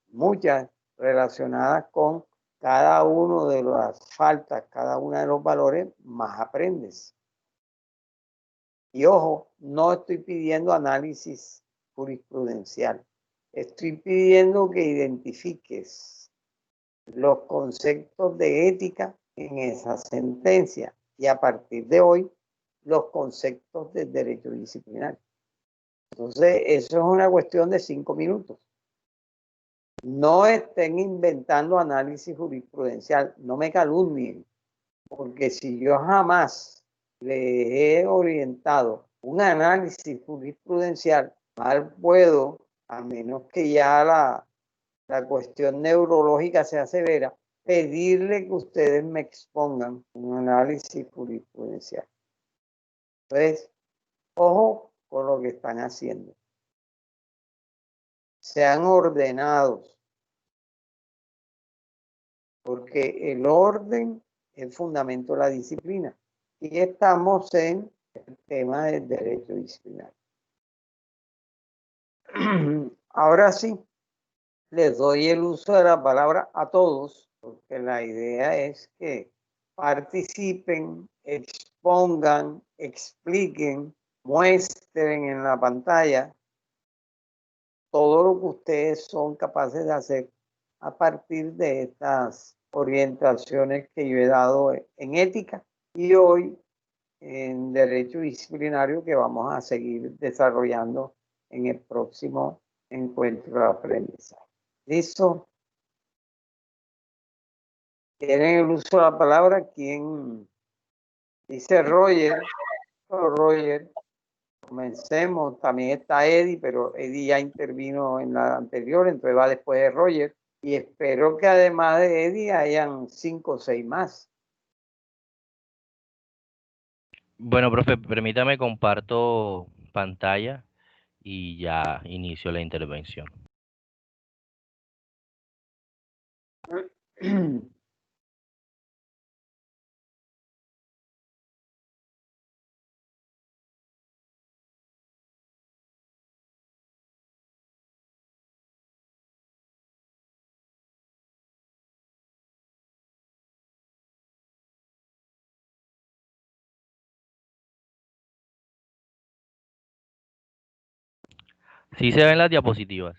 muchas relacionadas con cada uno de las faltas, cada uno de los valores, más aprendes. Y ojo, no estoy pidiendo análisis jurisprudencial. Estoy pidiendo que identifiques los conceptos de ética en esa sentencia y a partir de hoy los conceptos de derecho disciplinario. Entonces, eso es una cuestión de 5 minutos. No estén inventando análisis jurisprudencial, no me calumnien, porque si yo jamás le he orientado un análisis jurisprudencial, mal puedo, a menos que ya la cuestión neurológica sea severa, pedirle que ustedes me expongan un análisis jurisprudencial. Entonces, ojo con lo que están haciendo. Sean ordenados, porque el orden es el fundamento de la disciplina. Y estamos en el tema del derecho disciplinario. Ahora sí, les doy el uso de la palabra a todos, porque la idea es que participen, expongan, expliquen, muestren en la pantalla todo lo que ustedes son capaces de hacer a partir de estas orientaciones que yo he dado en ética y hoy en derecho disciplinario que vamos a seguir desarrollando en el próximo encuentro de aprendizaje. ¿Listo? ¿Tienen el uso de la palabra? ¿Quién? Dice Roger. Roger. Comencemos. También está Eddie, pero Eddie ya intervino en la anterior, entonces va después de Roger. Y espero que además de Eddie hayan 5 o 6 más. Bueno, profe, permítame comparto pantalla y ya inicio la intervención. ¿Sí se ven las diapositivas?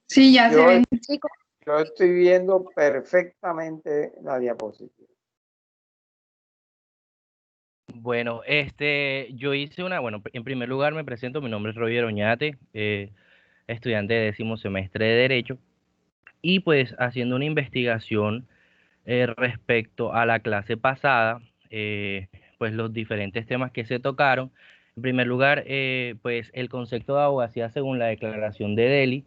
Sí, ya se ven. Yo estoy viendo perfectamente la diapositiva. Bueno, yo hice bueno, en primer lugar me presento, mi nombre es Roger Oñate, estudiante de 10º semestre de Derecho, y pues haciendo una investigación respecto a la clase pasada, pues los diferentes temas que se tocaron. En primer lugar, pues el concepto de abogacía según la Declaración de Delhi,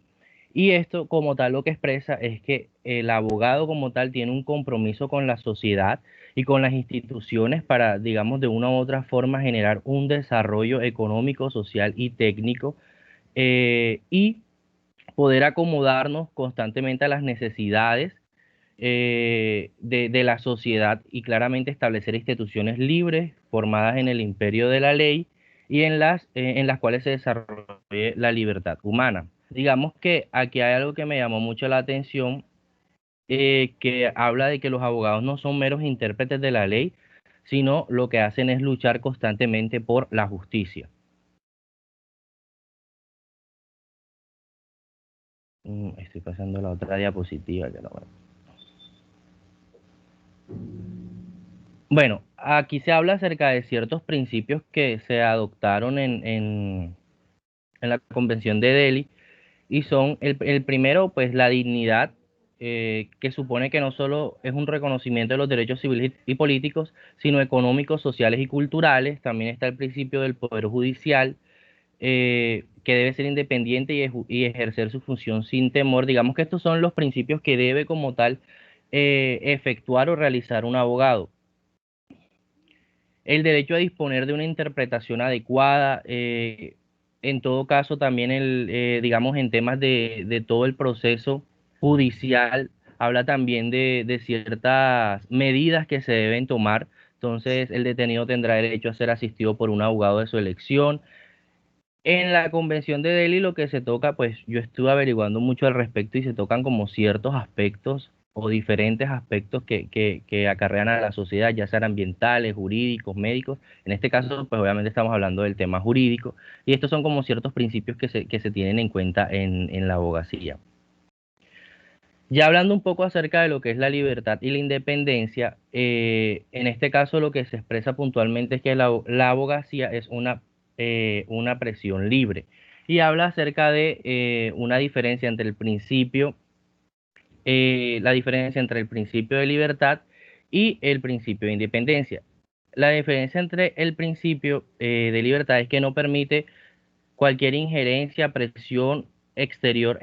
y esto como tal lo que expresa es que el abogado como tal tiene un compromiso con la sociedad y con las instituciones para, digamos, de una u otra forma generar un desarrollo económico, social y técnico, y poder acomodarnos constantemente a las necesidades de la sociedad y claramente establecer instituciones libres, formadas en el imperio de la ley y en las cuales se desarrolle la libertad humana. Digamos que aquí hay algo que me llamó mucho la atención, que habla de que los abogados no son meros intérpretes de la ley, sino lo que hacen es luchar constantemente por la justicia. Estoy pasando la otra diapositiva que no veo. Bueno, aquí se habla acerca de ciertos principios que se adoptaron en la Convención de Delhi y son el primero, pues la dignidad, que supone que no solo es un reconocimiento de los derechos civiles y políticos, sino económicos, sociales y culturales. También está el principio del poder judicial, que debe ser independiente y ejercer su función sin temor. Digamos que estos son los principios que debe como tal efectuar o realizar un abogado. El derecho a disponer de una interpretación adecuada, en todo caso también digamos en temas de todo el proceso judicial, habla también de ciertas medidas que se deben tomar. Entonces el detenido tendrá derecho a ser asistido por un abogado de su elección. En la Convención de Delhi lo que se toca, pues yo estuve averiguando mucho al respecto y se tocan como ciertos aspectos o diferentes aspectos que acarrean a la sociedad, ya sean ambientales, jurídicos, médicos. En este caso, pues obviamente estamos hablando del tema jurídico y estos son como ciertos principios que se tienen en cuenta en la abogacía. Ya hablando un poco acerca de lo que es la libertad y la independencia, en este caso lo que se expresa puntualmente es que la abogacía es una presión libre y habla acerca de una diferencia entre la diferencia entre el principio de libertad y el principio de independencia. La diferencia entre el principio de libertad es que no permite cualquier injerencia, presión exterior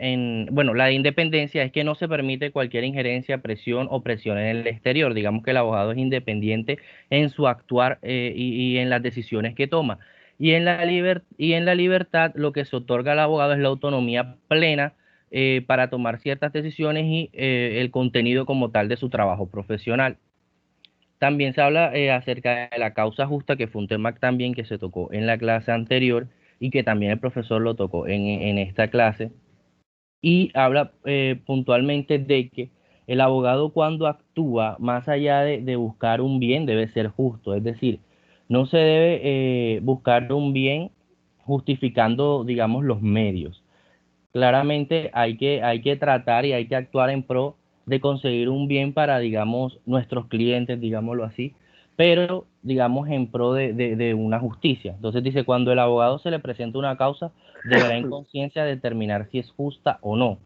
bueno, la de independencia es que no se permite cualquier injerencia, presión o presión en el exterior. Digamos que el abogado es independiente en su actuar, y en las decisiones que toma. Y en la libertad lo que se otorga al abogado es la autonomía plena, para tomar ciertas decisiones y el contenido como tal de su trabajo profesional. También se habla acerca de la causa justa, que fue un tema también que se tocó en la clase anterior y que también el profesor lo tocó en esta clase. Y habla puntualmente de que el abogado cuando actúa, más allá de buscar un bien, debe ser justo. Es decir, no se debe buscar un bien justificando, digamos, los medios. Claramente hay que tratar y hay que actuar en pro de conseguir un bien para, digamos, nuestros clientes, digámoslo así, pero, digamos, en pro de una justicia. Entonces dice, cuando el abogado se le presenta una causa, deberá en conciencia determinar si es justa o no.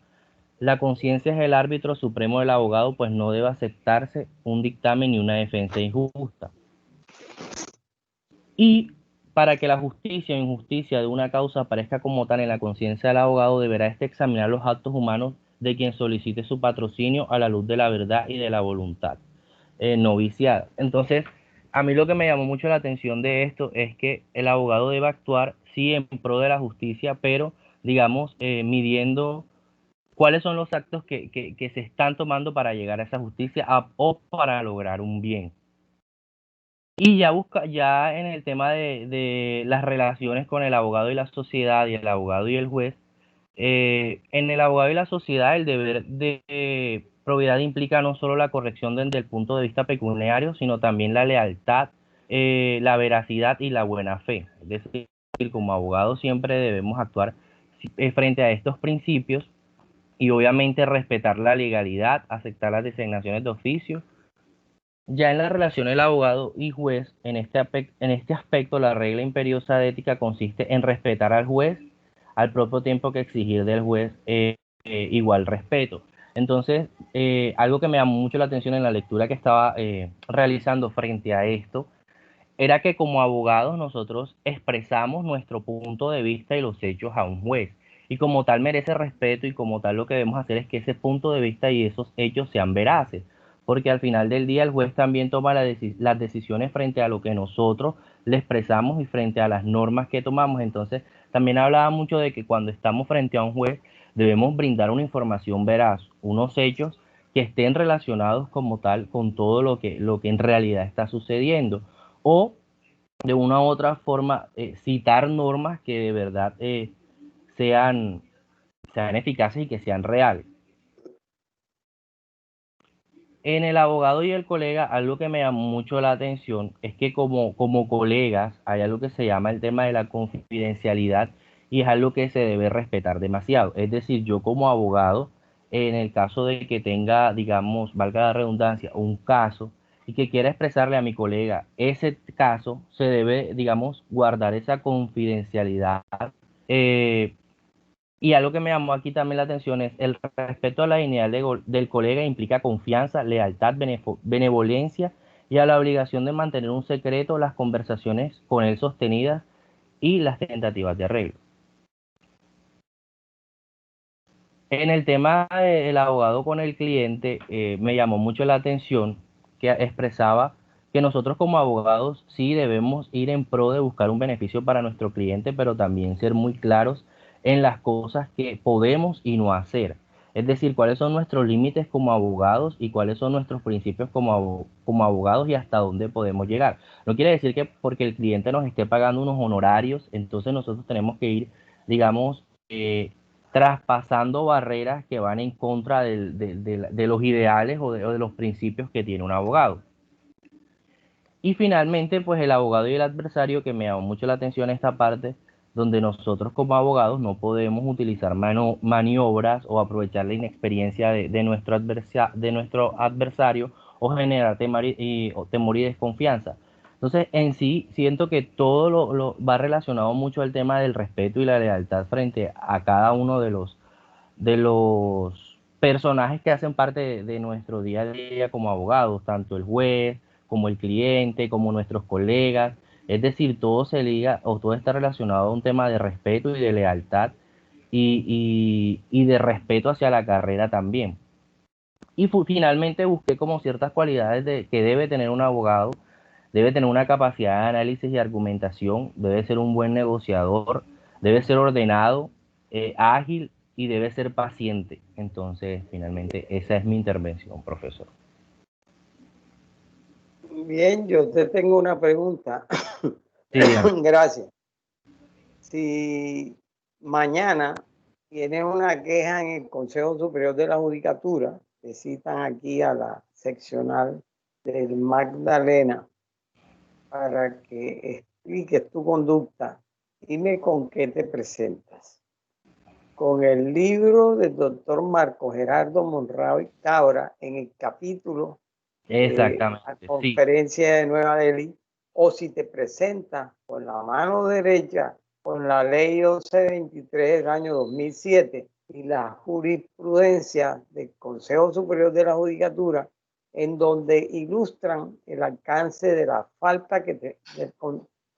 La conciencia es el árbitro supremo del abogado, pues no debe aceptarse un dictamen ni una defensa injusta. Y para que la justicia o injusticia de una causa aparezca como tal en la conciencia del abogado, deberá examinar los actos humanos de quien solicite su patrocinio a la luz de la verdad y de la voluntad no viciada. Entonces, a mí lo que me llamó mucho la atención de esto es que el abogado debe actuar, sí, en pro de la justicia, pero, digamos, midiendo cuáles son los actos que se están tomando para llegar a esa justicia o para lograr un bien. Y ya en el tema de las relaciones con el abogado y la sociedad y el abogado y el juez, en el abogado y la sociedad el deber de probidad implica no solo la corrección desde el punto de vista pecuniario, sino también la lealtad, la veracidad y la buena fe. Es decir, como abogado siempre debemos actuar frente a estos principios y obviamente respetar la legalidad, aceptar las designaciones de oficio. Ya en la relación del abogado y juez, en este aspecto, la regla imperiosa de ética consiste en respetar al juez, al propio tiempo que exigir del juez igual respeto. Entonces, algo que me llamó mucho la atención en la lectura que estaba realizando frente a esto, era que como abogados nosotros expresamos nuestro punto de vista y los hechos a un juez. Y como tal merece respeto y como tal lo que debemos hacer es que ese punto de vista y esos hechos sean veraces. Porque al final del día el juez también toma las decisiones frente a lo que nosotros le expresamos y frente a las normas que tomamos. Entonces también hablaba mucho de que cuando estamos frente a un juez debemos brindar una información veraz, unos hechos que estén relacionados como tal con todo lo que en realidad está sucediendo o de una u otra forma citar normas que de verdad sean, sean eficaces y que sean reales. En el abogado y el colega, algo que me llamó mucho la atención es que como colegas hay algo que se llama el tema de la confidencialidad y es algo que se debe respetar demasiado. Es decir, yo como abogado, en el caso de que tenga, digamos, valga la redundancia, un caso y que quiera expresarle a mi colega ese caso, se debe, digamos, guardar esa confidencialidad. Eh, y algo que me llamó aquí también la atención es el respeto a la dignidad del colega implica confianza, lealtad, benevolencia y a la obligación de mantener un secreto las conversaciones con él sostenidas y las tentativas de arreglo. En el tema del abogado con el cliente, me llamó mucho la atención que expresaba que nosotros como abogados sí debemos ir en pro de buscar un beneficio para nuestro cliente, pero también ser muy claros en las cosas que podemos y no hacer. Es decir, cuáles son nuestros límites como abogados y cuáles son nuestros principios como abogados y hasta dónde podemos llegar. No quiere decir que porque el cliente nos esté pagando unos honorarios, entonces nosotros tenemos que ir, digamos, traspasando barreras que van en contra de los ideales o de los principios que tiene un abogado. Y finalmente, pues el abogado y el adversario, que me llamó mucho la atención esta parte, donde nosotros como abogados no podemos utilizar maniobras o aprovechar la inexperiencia de nuestro adversario o generar temor y desconfianza. Entonces, en sí, siento que todo lo va relacionado mucho al tema del respeto y la lealtad frente a cada uno de los personajes que hacen parte de nuestro día a día como abogados, tanto el juez, como el cliente, como nuestros colegas. Es decir, todo se liga o todo está relacionado a un tema de respeto y de lealtad y de respeto hacia la carrera también. Y finalmente busqué como ciertas cualidades que debe tener un abogado. Debe tener una capacidad de análisis y argumentación, debe ser un buen negociador, debe ser ordenado, ágil y debe ser paciente. Entonces, finalmente, esa es mi intervención, profesor. Bien, yo te tengo una pregunta. Sí, dígame. Gracias. Si mañana tienes una queja en el Consejo Superior de la Judicatura, te citan aquí a la seccional del Magdalena para que expliques tu conducta, dime con qué te presentas. Con el libro del doctor Marco Gerardo Monroy Cabra en el capítulo de la Exactamente, sí. conferencia de Nueva Delhi, o si te presentas con la mano derecha con la ley 1123 del año 2007 y la jurisprudencia del Consejo Superior de la Judicatura, en donde ilustran el alcance de la falta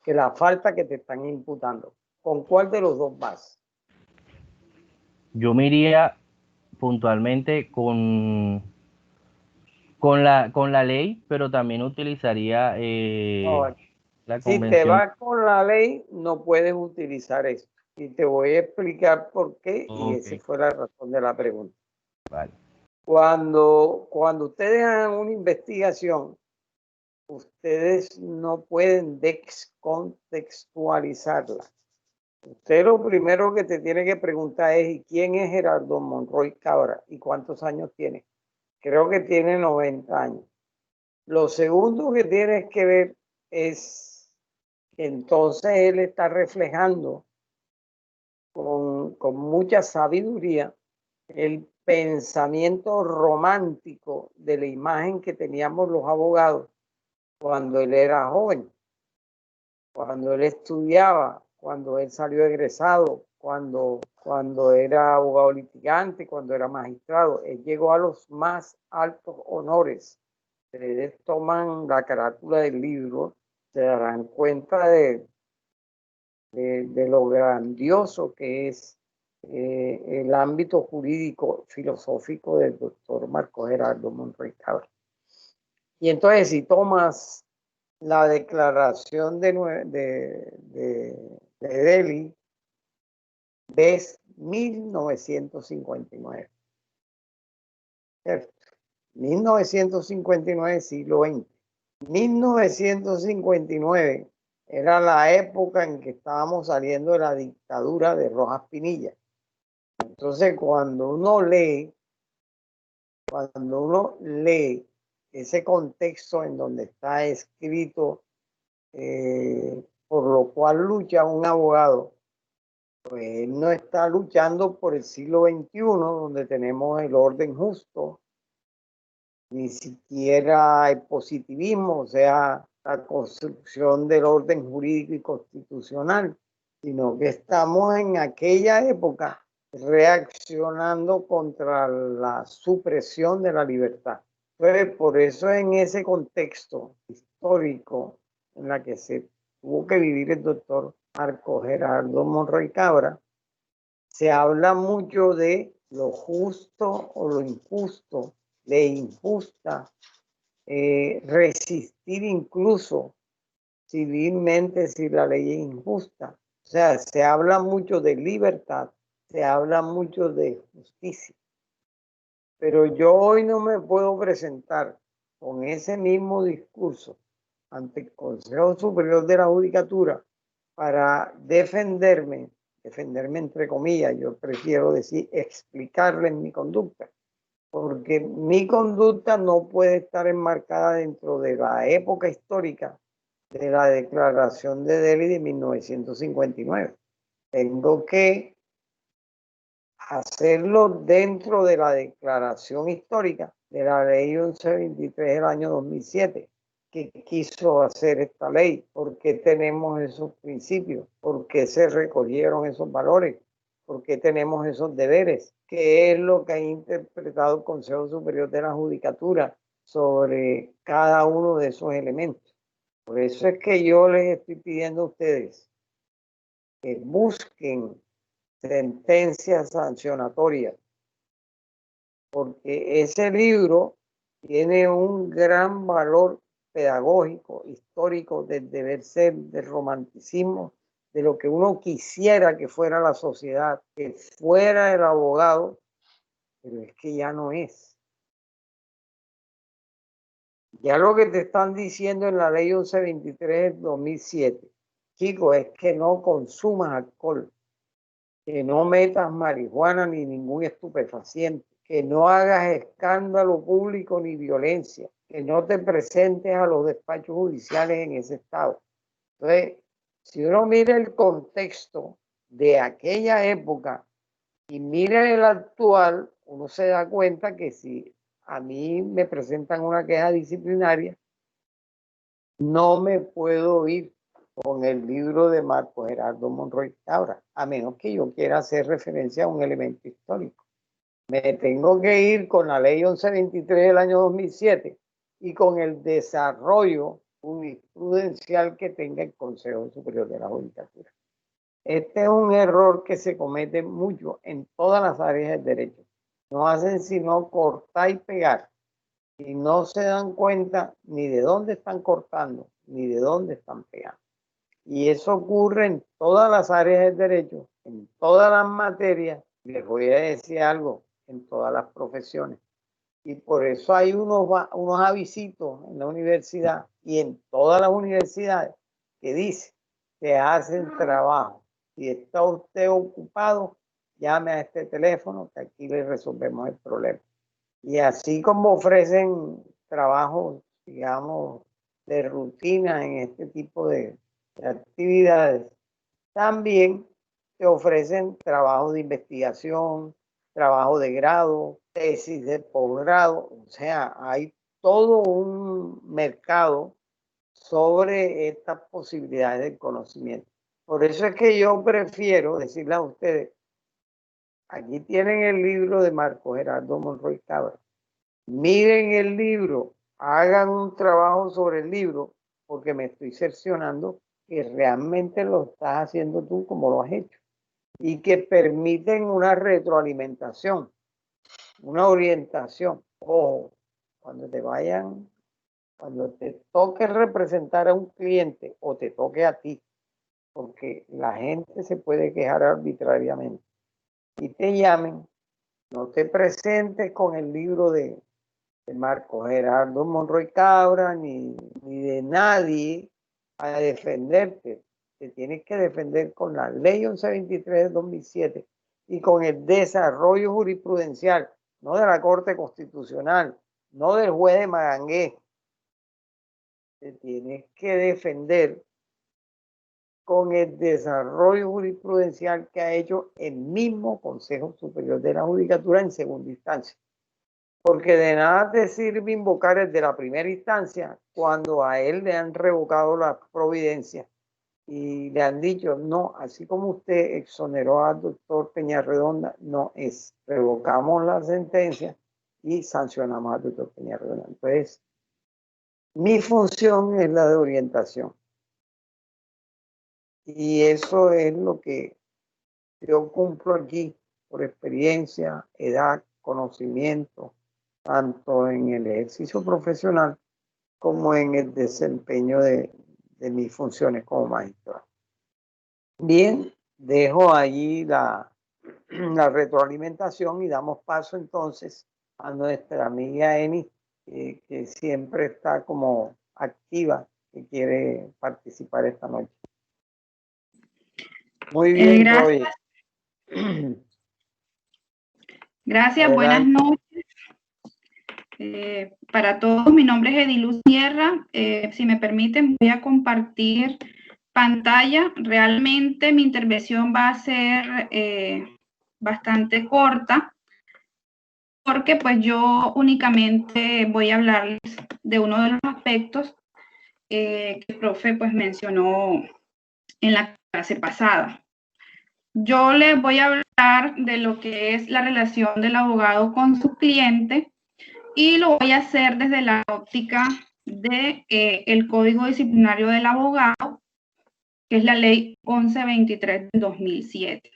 la falta que te están imputando. ¿Con cuál de los dos vas? Yo me iría puntualmente con la ley, pero también utilizaría No, la si te convención. vas con la ley, no puedes utilizar esto. Y te voy a explicar por qué, y Ok, esa fue la razón de la pregunta. vale. Cuando ustedes hagan una investigación, ustedes no pueden descontextualizarla. Usted lo primero que te tiene que preguntar es: ¿y quién es Gerardo Monroy Cabra? ¿Y cuántos años tiene? Creo que tiene 90 años. Lo segundo que tienes que ver es que entonces él está reflejando con mucha sabiduría el pensamiento romántico de la imagen que teníamos los abogados cuando él era joven, cuando él estudiaba, cuando él salió egresado, cuando era abogado litigante, cuando era magistrado. Él llegó a los más altos honores. Ustedes toman la carátula del libro, se darán cuenta de lo grandioso que es el ámbito jurídico filosófico del doctor Marco Gerardo Monroy Cabra. Y entonces, si tomas la declaración de Delhi, ves 1959. ¿Cierto? 1959, siglo XX. 1959 era la época en que estábamos saliendo de la dictadura de Rojas Pinilla. Entonces, cuando uno lee ese contexto en donde está escrito por lo cual lucha un abogado pues él no está luchando por el siglo XXI, donde tenemos el orden justo, ni siquiera el positivismo, o sea, la construcción del orden jurídico y constitucional, sino que estamos en aquella época reaccionando contra la supresión de la libertad. Entonces, por eso en ese contexto histórico en la que se tuvo que vivir el doctor Marco Gerardo Monroy Cabra, se habla mucho de lo justo o lo injusto, de injusta, resistir incluso civilmente si la ley es injusta. O sea, se habla mucho de libertad, se habla mucho de justicia. Pero yo hoy no me puedo presentar con ese mismo discurso ante el Consejo Superior de la Judicatura para defenderme entre comillas, yo prefiero decir explicarles mi conducta, porque mi conducta no puede estar enmarcada dentro de la época histórica de la Declaración de Delhi de 1959. Tengo que hacerlo dentro de la declaración histórica de la ley 1123 del año 2007, que quiso hacer esta ley. ¿Por qué tenemos esos principios? ¿Por qué se recogieron esos valores? ¿Por qué tenemos esos deberes? ¿Qué es lo que ha interpretado el Consejo Superior de la Judicatura sobre cada uno de esos elementos? Por eso es que yo les estoy pidiendo a ustedes que busquen sentencias sancionatorias, porque ese libro tiene un gran valor pedagógico, histórico, del deber ser, del romanticismo, de lo que uno quisiera que fuera la sociedad, que fuera el abogado, pero es que ya no es. Ya lo que te están diciendo en la ley 1123 del 2007, chicos, es que no consumas alcohol, que no metas marihuana ni ningún estupefaciente, que no hagas escándalo público ni violencia, que no te presentes a los despachos judiciales en ese estado. Entonces, si uno mira el contexto de aquella época y mira el actual, uno se da cuenta que si a mí me presentan una queja disciplinaria, no me puedo ir con el libro de Marco Gerardo Monroy Cabra, a menos que yo quiera hacer referencia a un elemento histórico. Me tengo que ir con la ley 1123 del año 2007 y con el desarrollo jurisprudencial que tenga el Consejo Superior de la Judicatura. Este es un error que se comete mucho en todas las áreas del derecho. No hacen sino cortar y pegar y no se dan cuenta ni de dónde están cortando ni de dónde están pegando. Y eso ocurre en todas las áreas del derecho, en todas las materias. Les voy a decir algo, en todas las profesiones. Y por eso hay unos avisitos en la universidad y en todas las universidades que dice que hacen trabajo. Si está usted ocupado, llame a este teléfono que aquí le resolvemos el problema. Y así como ofrecen trabajos, digamos, de rutina en este tipo de actividades, también te ofrecen trabajo de investigación, trabajo de grado, tesis de posgrado, o sea, hay todo un mercado sobre estas posibilidades de conocimiento. Por eso es que yo prefiero decirle a ustedes, aquí tienen el libro de Marco Gerardo Monroy Cabra, miren el libro, hagan un trabajo sobre el libro, porque me estoy cerciorando que realmente lo estás haciendo tú como lo has hecho y que permiten una retroalimentación, una orientación. O cuando cuando te toque representar a un cliente o te toque a ti, porque la gente se puede quejar arbitrariamente y te llamen, no te presentes con el libro de Marco Gerardo Monroy Cabra ni de nadie a defenderte. Te tienes que defender con la ley 1123 de 2007 y con el desarrollo jurisprudencial, no de la Corte Constitucional, no del juez de Magangué. Te tienes que defender con el desarrollo jurisprudencial que ha hecho el mismo Consejo Superior de la Judicatura en segunda instancia. Porque de nada te sirve invocar el de la primera instancia cuando a él le han revocado la providencia y le han dicho, no, así como usted exoneró al doctor Peñarredonda, no es, revocamos la sentencia y sancionamos al doctor Peñarredonda. Entonces, mi función es la de orientación. Y eso es lo que yo cumplo aquí por experiencia, edad, conocimiento, tanto en el ejercicio profesional como en el desempeño de mis funciones como magistrado. Bien, dejo allí la retroalimentación y damos paso entonces a nuestra amiga Eni, que siempre está como activa, que quiere participar esta noche. Muy bien, gracias. Gracias, buenas noches. Para todos, mi nombre es Ediluz Sierra. Si me permiten, voy a compartir pantalla. Realmente mi intervención va a ser bastante corta, porque pues yo únicamente voy a hablarles de uno de los aspectos que el profe pues mencionó en la clase pasada. Yo les voy a hablar de lo que es la relación del abogado con su cliente y lo voy a hacer desde la óptica de el Código Disciplinario del Abogado, que es la Ley 1123 del 2007.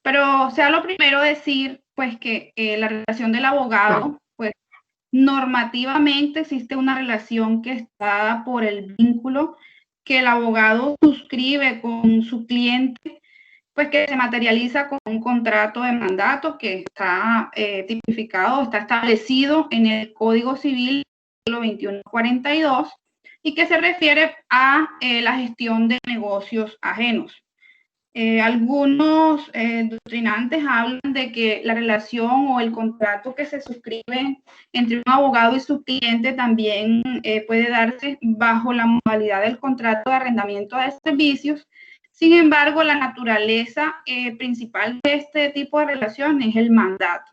Pero sea lo primero decir, pues, que la relación del abogado, pues, normativamente existe una relación que está dada por el vínculo que el abogado suscribe con su cliente, pues que se materializa con un contrato de mandato que está tipificado, está establecido en el Código Civil siglo 2142 y que se refiere a la gestión de negocios ajenos. Algunos doctrinantes hablan de que la relación o el contrato que se suscribe entre un abogado y su cliente también puede darse bajo la modalidad del contrato de arrendamiento de servicios. Sin embargo, la naturaleza principal de este tipo de relación es el mandato.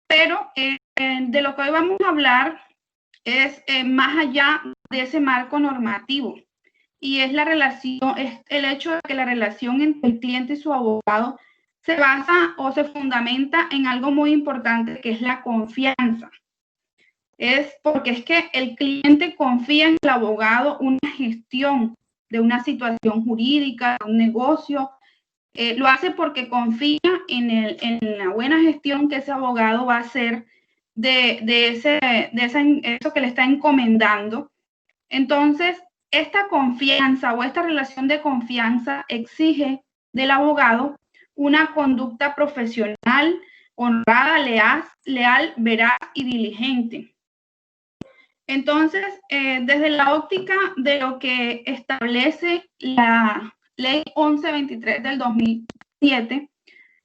Pero de lo que hoy vamos a hablar es más allá de ese marco normativo. Y es la relación, es el hecho de que la relación entre el cliente y su abogado se basa o se fundamenta en algo muy importante, que es la confianza. Es porque es que el cliente confía en el abogado una gestión de una situación jurídica, de un negocio. Lo hace porque confía en la buena gestión que ese abogado va a hacer de eso que le está encomendando. Entonces, esta confianza o esta relación de confianza exige del abogado una conducta profesional, honrada, leal, veraz y diligente. Entonces, desde la óptica de lo que establece la Ley 1123 del 2007,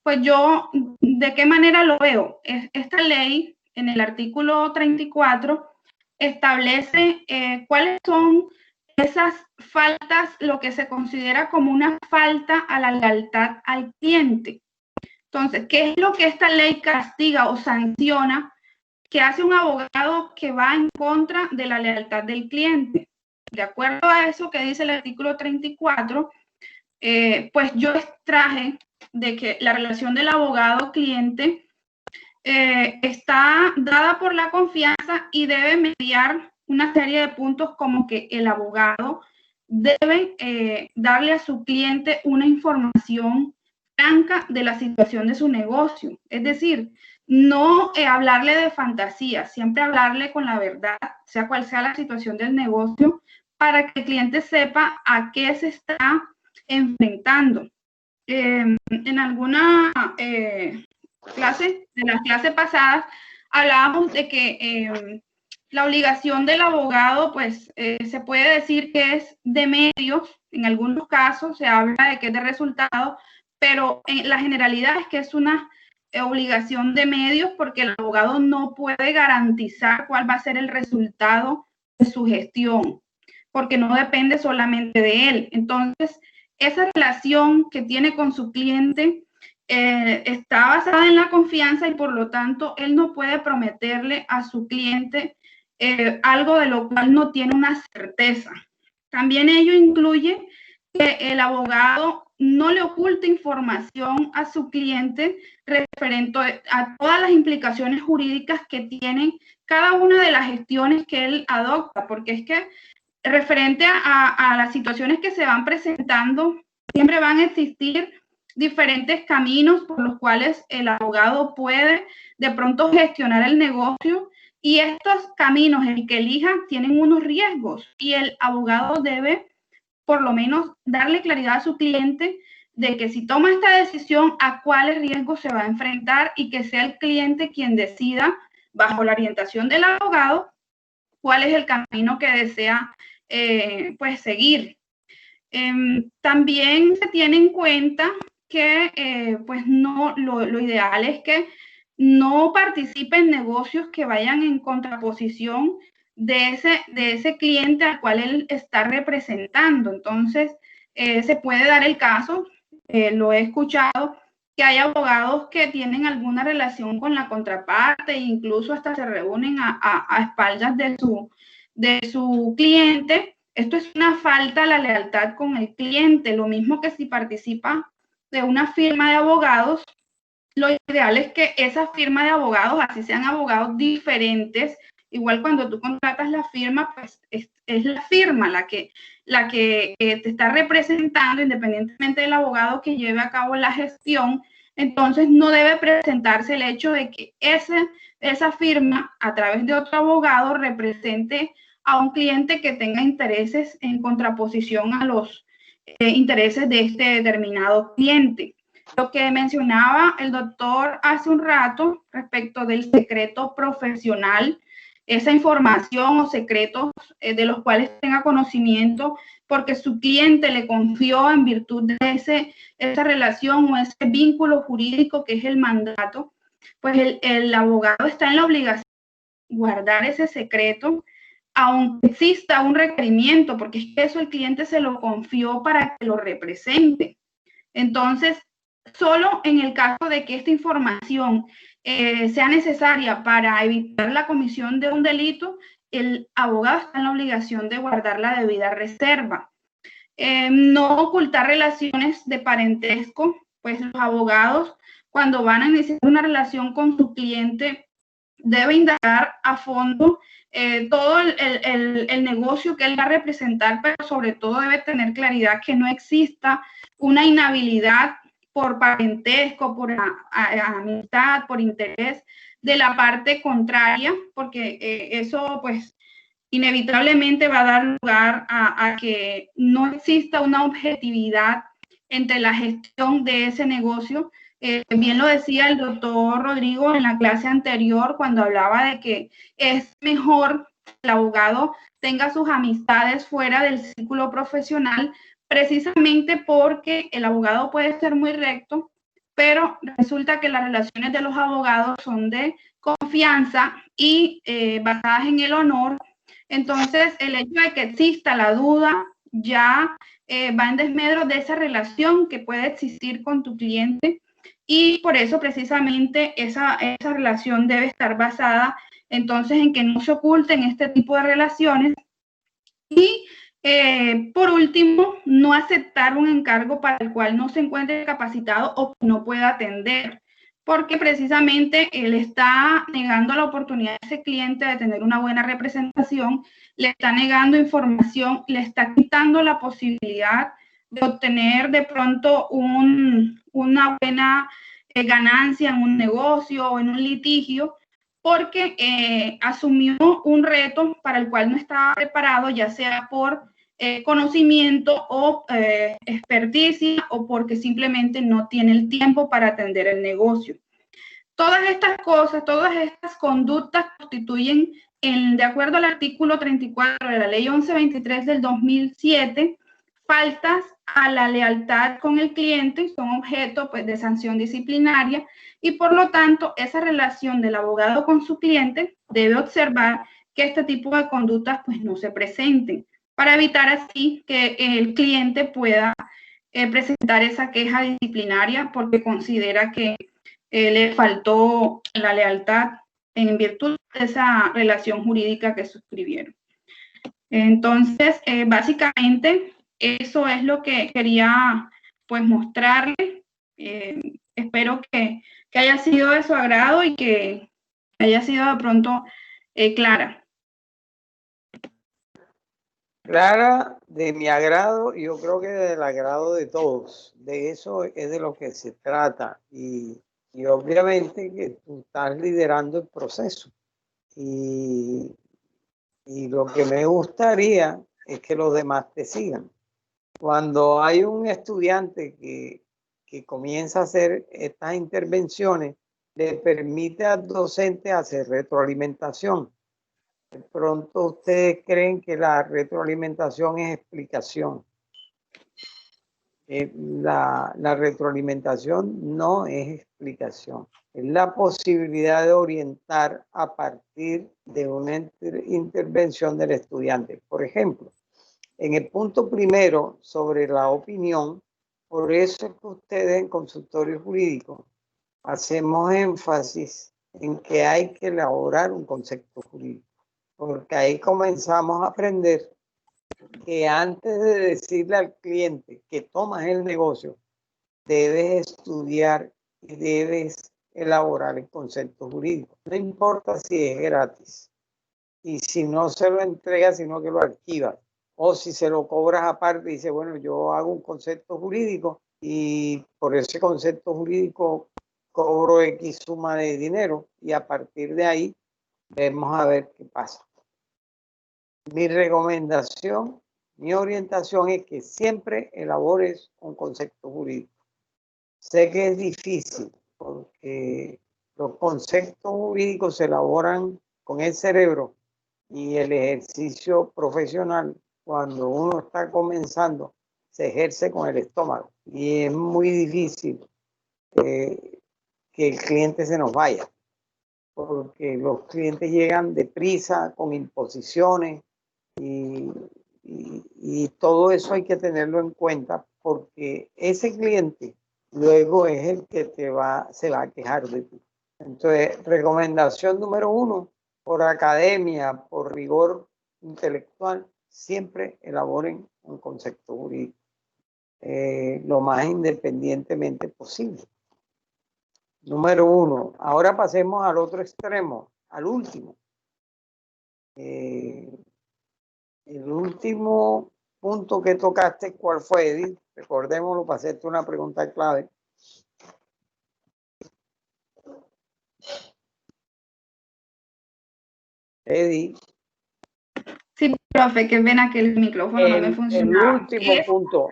pues yo, ¿de qué manera lo veo? Esta ley, en el artículo 34, establece cuáles son esas faltas, lo que se considera como una falta a la lealtad al cliente. Entonces, ¿qué es lo que esta ley castiga o sanciona que hace un abogado que va en contra de la lealtad del cliente? De acuerdo a eso que dice el artículo 34, pues yo extraje de que la relación del abogado-cliente está dada por la confianza y debe mediar una serie de puntos, como que el abogado debe darle a su cliente una información franca de la situación de su negocio. Es decir, no hablarle de fantasía, siempre hablarle con la verdad, sea cual sea la situación del negocio, para que el cliente sepa a qué se está enfrentando. En alguna clase, de las clases pasadas, hablábamos de que la obligación del abogado, pues, se puede decir que es de medios. En algunos casos se habla de que es de resultado, pero en la generalidad es que es una obligación de medios, porque el abogado no puede garantizar cuál va a ser el resultado de su gestión. porque no depende solamente de él. Entonces, esa relación que tiene con su cliente está basada en la confianza y por lo tanto él no puede prometerle a su cliente algo de lo cual no tiene una certeza. También ello incluye que el abogado no le oculte información a su cliente referente a todas las implicaciones jurídicas que tienen cada una de las gestiones que él adopta, porque es que referente a las situaciones que se van presentando, siempre van a existir diferentes caminos por los cuales el abogado puede de pronto gestionar el negocio, y estos caminos, el que elija, tienen unos riesgos y el abogado debe por lo menos darle claridad a su cliente de que si toma esta decisión, a cuáles riesgos se va a enfrentar y que sea el cliente quien decida, bajo la orientación del abogado, cuál es el camino que desea pues seguir. También se tiene en cuenta que pues no, lo ideal es que no participe en negocios que vayan en contraposición de ese cliente al cual él está representando. Entonces, se puede dar el caso, lo he escuchado, que hay abogados que tienen alguna relación con la contraparte e incluso hasta se reúnen a espaldas de su cliente. Esto es una falta a la lealtad con el cliente, lo mismo que si participa de una firma de abogados, lo ideal es que esa firma de abogados, así sean abogados diferentes, igual cuando tú contratas la firma, pues es la firma la que te está representando, independientemente del abogado que lleve a cabo la gestión. Entonces no debe presentarse el hecho de que esa firma, a través de otro abogado, represente a un cliente que tenga intereses en contraposición a los intereses de este determinado cliente. Lo que mencionaba el doctor hace un rato respecto del secreto profesional, esa información o secretos de los cuales tenga conocimiento porque su cliente le confió en virtud de esa relación o ese vínculo jurídico que es el mandato, pues el abogado está en la obligación de guardar ese secreto, aunque exista un requerimiento, porque es que eso el cliente se lo confió para que lo represente. Entonces, solo en el caso de que esta información sea necesaria para evitar la comisión de un delito, el abogado está en la obligación de guardar la debida reserva. No ocultar relaciones de parentesco, pues los abogados cuando van a iniciar una relación con su cliente debe indagar a fondo todo el negocio que él va a representar, pero sobre todo debe tener claridad que no exista una inhabilidad por parentesco, por amistad, por interés de la parte contraria, porque eso pues inevitablemente va a dar lugar a que no exista una objetividad entre la gestión de ese negocio. Bien lo decía el doctor Rodrigo en la clase anterior cuando hablaba de que es mejor que el abogado tenga sus amistades fuera del círculo profesional, precisamente porque el abogado puede ser muy recto, pero resulta que las relaciones de los abogados son de confianza y basadas en el honor. Entonces, el hecho de que exista la duda ya va en desmedro de esa relación que puede existir con tu cliente, y por eso precisamente esa relación debe estar basada entonces en que no se oculten este tipo de relaciones. Y por último, no aceptar un encargo para el cual no se encuentre capacitado o que no pueda atender, porque precisamente él está negando la oportunidad a ese cliente de tener una buena representación, le está negando información, le está quitando la posibilidad de obtener de pronto una buena ganancia en un negocio o en un litigio, porque asumió un reto para el cual no estaba preparado, ya sea por conocimiento o experticia o porque simplemente no tiene el tiempo para atender el negocio. Todas estas cosas, todas estas conductas constituyen, de acuerdo al artículo 34 de la ley 1123 del 2007, faltas a la lealtad con el cliente, son objeto pues, de sanción disciplinaria, y por lo tanto esa relación del abogado con su cliente debe observar que este tipo de conductas pues, no se presenten. para evitar así que el cliente pueda presentar esa queja disciplinaria porque considera que le faltó la lealtad en virtud de esa relación jurídica que suscribieron. Entonces, básicamente, eso es lo que quería pues mostrarles. Espero que haya sido de su agrado y que haya sido de pronto clara. Clara, de mi agrado, y yo creo que del agrado de todos. De eso es de lo que se trata. Y obviamente que tú estás liderando el proceso. Y lo que me gustaría es que los demás te sigan. Cuando hay un estudiante que comienza a hacer estas intervenciones, le permite al docente hacer retroalimentación. De pronto ustedes creen que la retroalimentación es explicación. La retroalimentación no es explicación. Es la posibilidad de orientar a partir de una intervención del estudiante. Por ejemplo, en el punto primero sobre la opinión, por eso es que ustedes en consultorio jurídico hacemos énfasis en que hay que elaborar un concepto jurídico, porque ahí comenzamos a aprender que antes de decirle al cliente que tomas el negocio, debes estudiar y debes elaborar el concepto jurídico. No importa si es gratis y si no se lo entregas, sino que lo archivas. O si se lo cobras aparte y dices, bueno, yo hago un concepto jurídico y por ese concepto jurídico cobro X suma de dinero y a partir de ahí vemos a ver qué pasa. Mi recomendación, mi orientación es que siempre elabores un concepto jurídico. Sé que es difícil porque los conceptos jurídicos se elaboran con el cerebro y el ejercicio profesional, cuando uno está comenzando, se ejerce con el estómago y es muy difícil que el cliente se nos vaya, porque los clientes llegan deprisa, con imposiciones y todo eso hay que tenerlo en cuenta porque ese cliente luego es el que se va a quejar de ti. Entonces, recomendación número 1, por academia, por rigor intelectual, siempre elaboren un concepto jurídico lo más independientemente posible. Número 1. Ahora pasemos al otro extremo, al último. El último punto que tocaste, ¿cuál fue, Edith? Recordémoslo para hacerte una pregunta clave. Edith. Sí, profe, qué pena que el micrófono no me funcionaba. El último punto.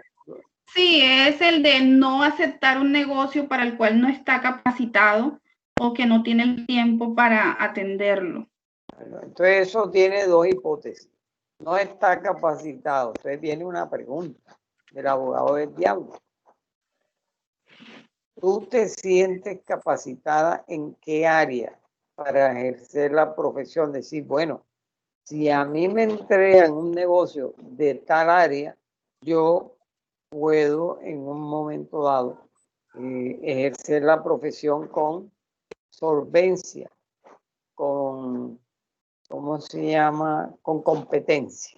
Sí, es el de no aceptar un negocio para el cual no está capacitado o que no tiene el tiempo para atenderlo. Entonces eso tiene dos hipótesis. No está capacitado. Entonces viene una pregunta del abogado del diablo. ¿Tú te sientes capacitada en qué área para ejercer la profesión? Decir, bueno, si a mí me entregan un negocio de tal área, yo puedo en un momento dado ejercer la profesión con solvencia, con, ¿cómo se llama? Con competencia,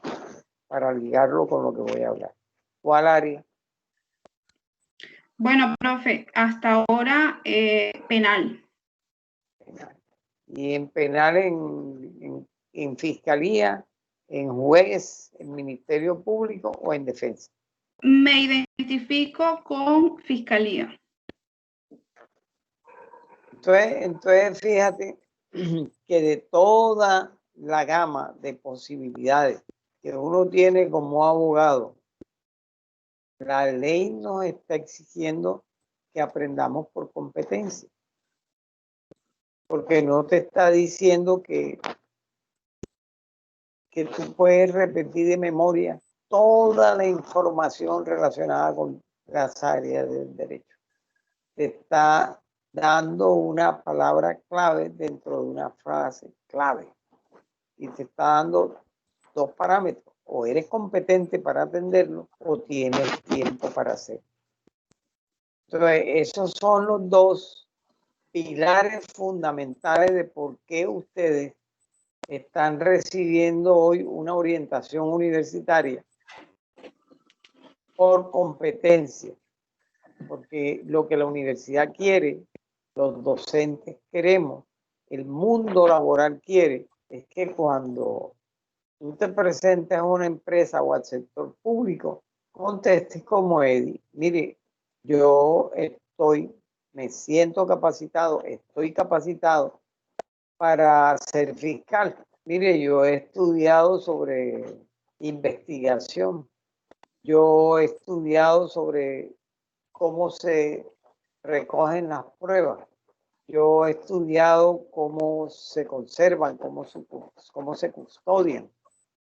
para ligarlo con lo que voy a hablar. ¿Cuál área? Bueno, profe, hasta ahora penal. Y en penal, en fiscalía, en juez, en ministerio público o en defensa. Me identifico con fiscalía. Entonces fíjate que de toda la gama de posibilidades que uno tiene como abogado, la ley nos está exigiendo que aprendamos por competencia. Porque no te está diciendo que tú puedes repetir de memoria toda la información relacionada con las áreas del derecho. Te está dando una palabra clave dentro de una frase clave. Y te está dando dos parámetros. o eres competente para atenderlo o tienes tiempo para hacerlo. Entonces, esos son los dos pilares fundamentales de por qué ustedes están recibiendo hoy una orientación universitaria por competencia, porque lo que la universidad quiere, los docentes queremos, el mundo laboral quiere, es que cuando tú te presentes a una empresa o al sector público, contestes como Eddie: mire, yo me siento capacitado, estoy capacitado para ser fiscal. Mire, yo he estudiado sobre investigación, yo he estudiado sobre cómo se recogen las pruebas, yo he estudiado cómo se conservan, cómo se custodian.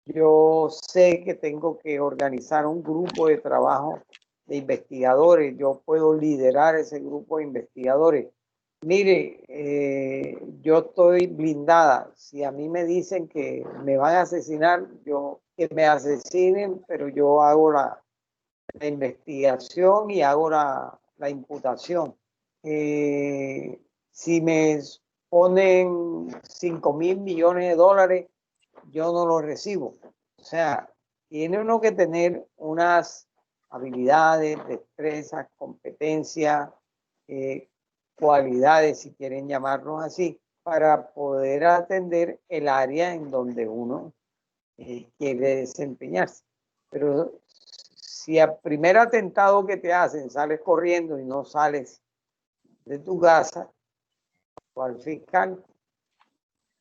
Yo sé que tengo que organizar un grupo de trabajo de investigadores, yo puedo liderar ese grupo de investigadores. Mire, yo estoy blindada. Si a mí me dicen que me van a asesinar, que me asesinen, pero yo hago la investigación y hago la imputación. Si me ponen 5.000 millones de dólares, yo no los recibo. O sea, tiene uno que tener unas habilidades, destrezas, competencias, cualidades, si quieren llamarlos así, para poder atender el área en donde uno quiere desempeñarse. Pero si al primer atentado que te hacen sales corriendo y no sales de tu casa, o al fiscal,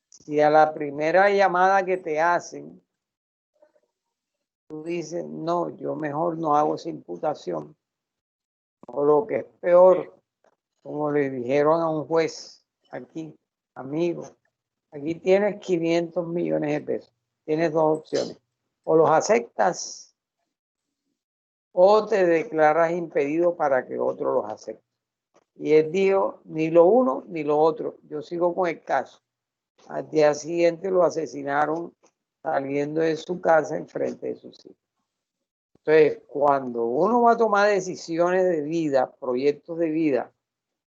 si a la primera llamada que te hacen tú dices: no, yo mejor no hago esa imputación, o lo que es peor, como le dijeron a un juez aquí: amigo, aquí tienes 500 millones de pesos, tienes dos opciones, o los aceptas o te declaras impedido para que otro los acepte. Y él dijo: ni lo uno ni lo otro, yo sigo con el caso. Al día siguiente lo asesinaron saliendo de su casa enfrente de sus hijos. Entonces, cuando uno va a tomar decisiones de vida, proyectos de vida,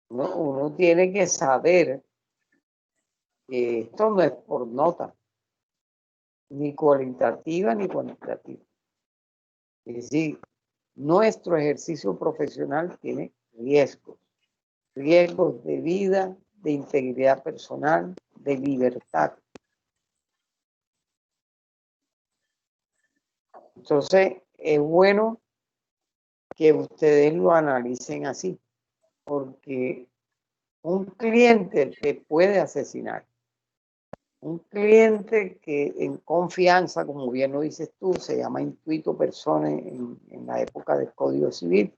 uno tiene que saber que esto no es por nota, ni cualitativa ni cuantitativa. Es decir, nuestro ejercicio profesional tiene riesgos de vida, de integridad personal, de libertad. Entonces, es bueno que ustedes lo analicen así, porque un cliente te puede asesinar. Un cliente que en confianza, como bien lo dices tú, se llama intuito personae en la época del Código Civil,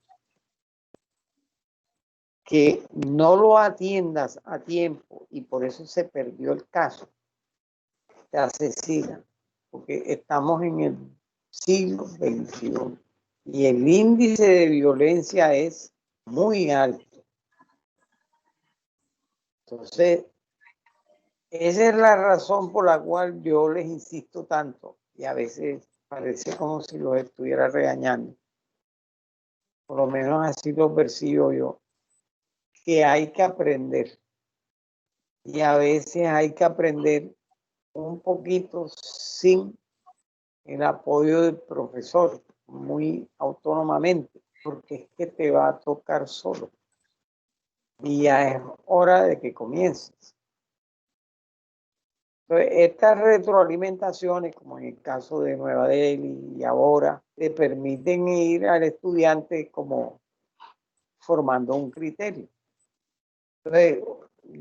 que no lo atiendas a tiempo y por eso se perdió el caso, te asesina, porque estamos en el siglo XXI y el índice de violencia es muy alto. Entonces, esa es la razón por la cual yo les insisto tanto, y a veces parece como si los estuviera regañando, por lo menos así lo percibo yo, que hay que aprender. Y a veces hay que aprender un poquito sin el apoyo del profesor, muy autónomamente, porque es que te va a tocar solo. Y ya es hora de que comiences. Entonces, estas retroalimentaciones, como en el caso de Nueva Delhi y ahora, te permiten ir al estudiante como formando un criterio. Entonces,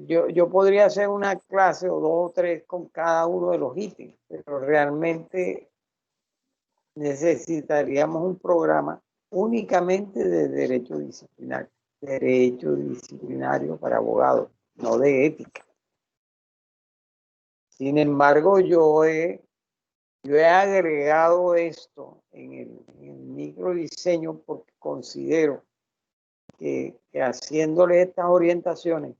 yo podría hacer una clase o dos o tres con cada uno de los ítems, pero realmente necesitaríamos un programa únicamente de derecho disciplinario para abogados, no de ética. Sin embargo, yo he agregado esto en el microdiseño porque considero que haciéndole estas orientaciones,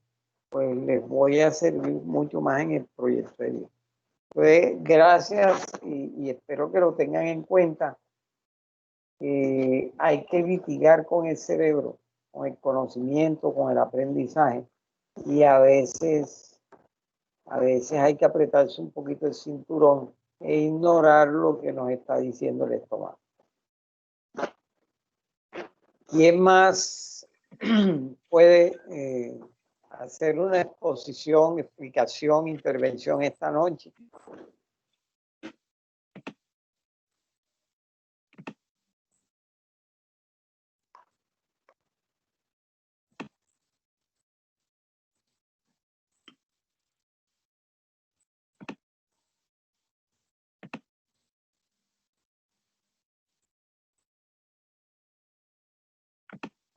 pues les voy a servir mucho más en el proyecto de vida. Pues gracias y espero que lo tengan en cuenta. Hay que litigar con el cerebro, con el conocimiento, con el aprendizaje y a veces hay que apretarse un poquito el cinturón e ignorar lo que nos está diciendo el estómago. ¿Quién más puede hacer una exposición, explicación, intervención esta noche?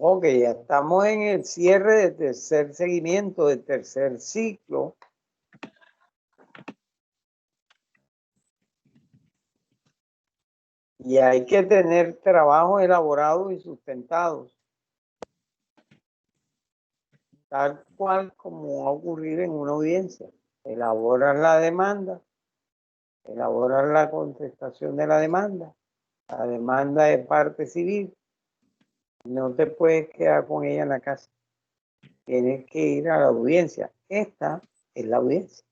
Ok, ya estamos en el cierre del tercer seguimiento, del tercer ciclo. Y hay que tener trabajos elaborados y sustentados, tal cual como va a ocurrir en una audiencia. Elaboras la demanda, elaboras la contestación de la demanda de parte civil. No te puedes quedar con ella en la casa. Tienes que ir a la audiencia. Esta es la audiencia.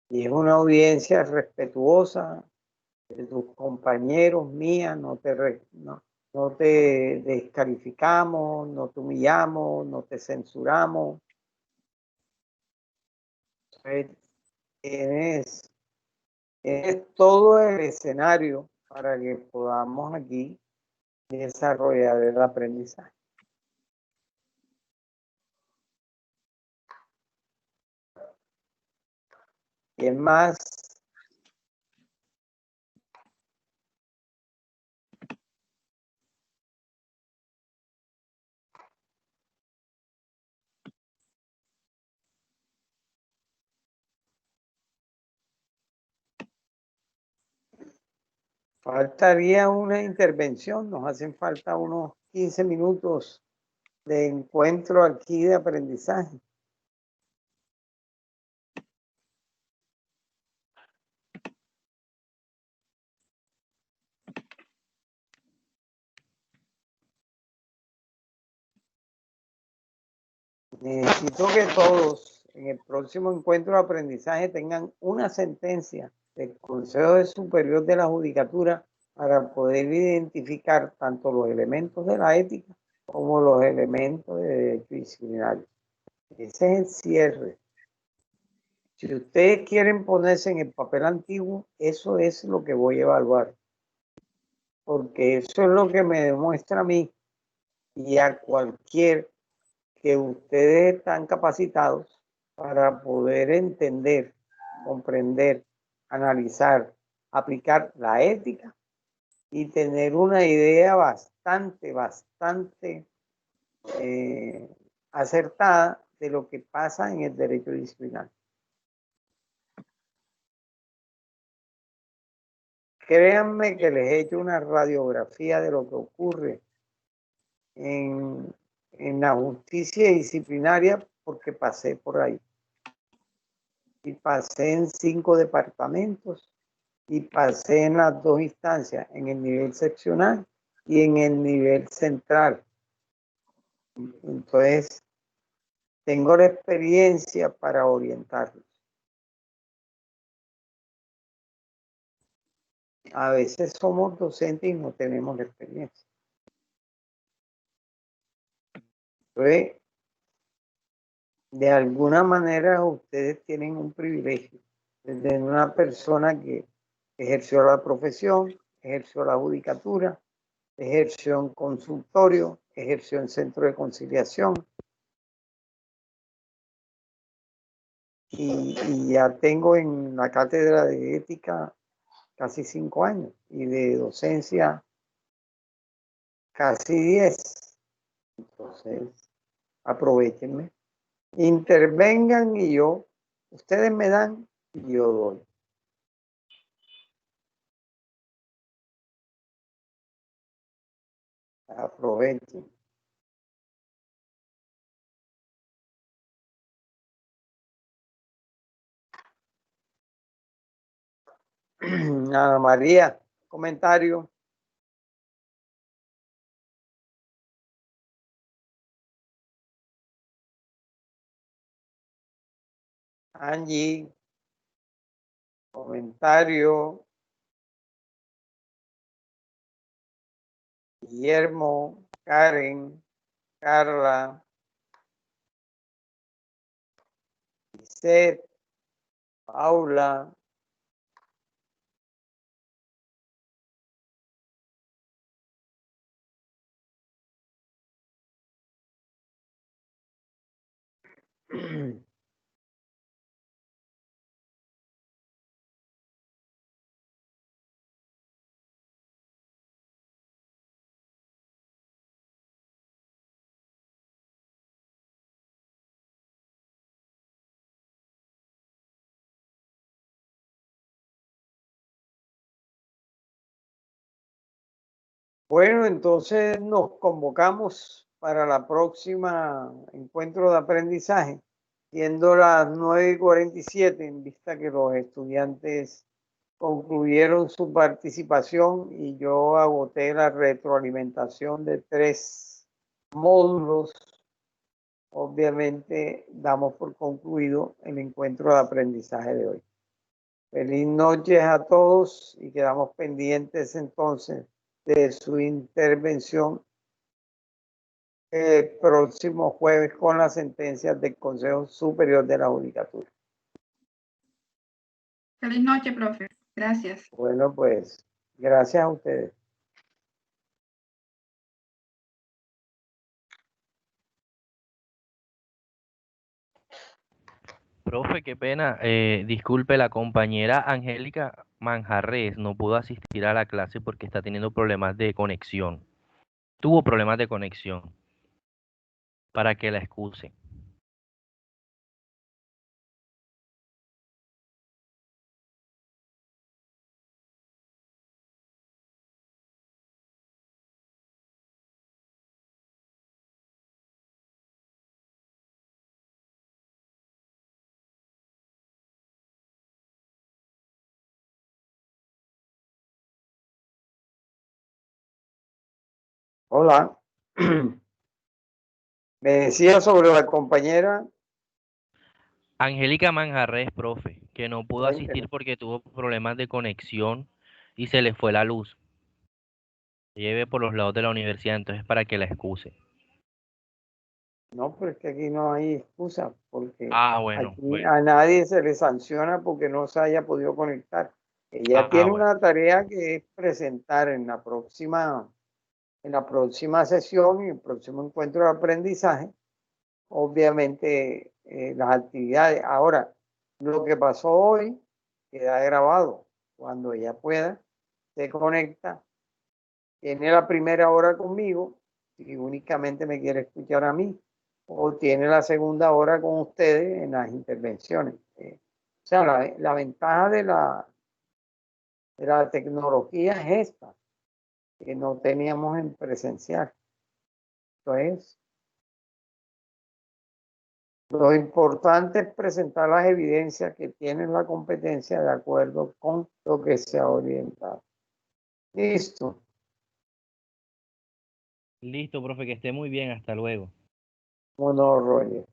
Y es una audiencia respetuosa de tus compañeros, mía, no te descalificamos, no te humillamos, no te censuramos. Tienes todo el escenario para que podamos aquí desarrollar el aprendizaje. Y es más, faltaría una intervención, nos hacen falta unos 15 minutos de encuentro aquí de aprendizaje. Necesito que todos en el próximo encuentro de aprendizaje tengan una sentencia del Consejo Superior de la Judicatura para poder identificar tanto los elementos de la ética como los elementos de derecho disciplinario. Ese es el cierre. Si ustedes quieren ponerse en el papel antiguo, eso es lo que voy a evaluar. Porque eso es lo que me demuestra a mí y a cualquier que ustedes están capacitados para poder entender, comprender, analizar, aplicar la ética y tener una idea bastante acertada de lo que pasa en el derecho disciplinario. Créanme que les he hecho una radiografía de lo que ocurre en la justicia disciplinaria porque pasé por ahí. Y pasé en 5 departamentos y pasé en las 2 instancias, en el nivel seccional y en el nivel central. Entonces, tengo la experiencia para orientarlos. A veces somos docentes y no tenemos la experiencia. Entonces, de alguna manera ustedes tienen un privilegio de una persona que ejerció la profesión, ejerció la judicatura, ejerció en consultorio, ejerció en centro de conciliación y ya tengo en la cátedra de ética casi 5 años y de docencia casi 10. Entonces, aprovechenme, intervengan y ustedes me dan y yo doy. Aprovechen. Ana María, comentario. Angie, comentario. Guillermo, Karen, Carla, Lisette, Paula. Bueno, entonces nos convocamos para la próxima encuentro de aprendizaje, siendo las 9:47, en vista que los estudiantes concluyeron su participación y yo agoté la retroalimentación de 3 módulos. Obviamente damos por concluido el encuentro de aprendizaje de hoy. Feliz noche a todos y quedamos pendientes entonces de su intervención el próximo jueves con las sentencias del Consejo Superior de la Judicatura. Feliz noche, profe. Gracias. Bueno, pues gracias a ustedes. Profe, qué pena. Disculpe, la compañera Angélica Manjarres no pudo asistir a la clase porque está teniendo problemas de conexión. Tuvo problemas de conexión. Para que la excuse. Hola. Me decía sobre la compañera. Angélica Manjarres, profe, que no pudo Cuénteme. asistir porque tuvo problemas de conexión y se le fue la luz. Lleve por los lados de la universidad, entonces para que la excuse. No, pero es que aquí no hay excusa, porque Ah, bueno, aquí bueno. a nadie se le sanciona porque no se haya podido conectar. Ella Ah, tiene bueno. una tarea que es presentar en la próxima sesión y el próximo encuentro de aprendizaje, obviamente las actividades. Ahora, lo que pasó hoy queda grabado. Cuando ella pueda, se conecta, tiene la primera hora conmigo, si únicamente me quiere escuchar a mí, o tiene la segunda hora con ustedes en las intervenciones. O sea, la ventaja de la tecnología es esta, que no teníamos en presencial. Entonces, lo importante es presentar las evidencias que tienen la competencia de acuerdo con lo que se ha orientado. Listo. Listo, profe, que esté muy bien. Hasta luego. Bueno, Roger.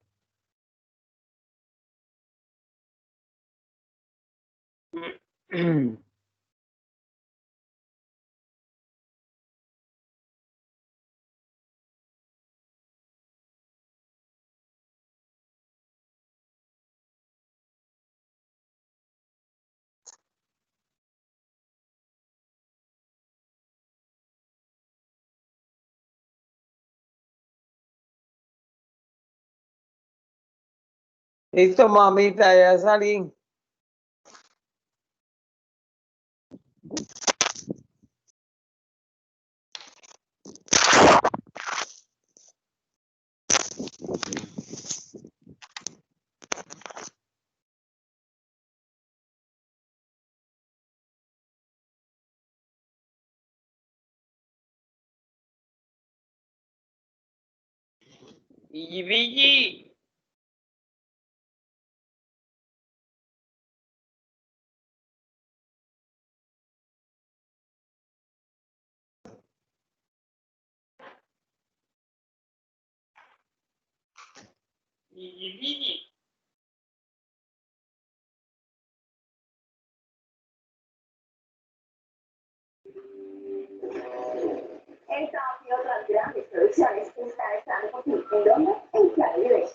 Listo, mamita, ya salí. Vigi. Esta y otras grandes producciones están aquí. ¿En dónde? En Claro Video.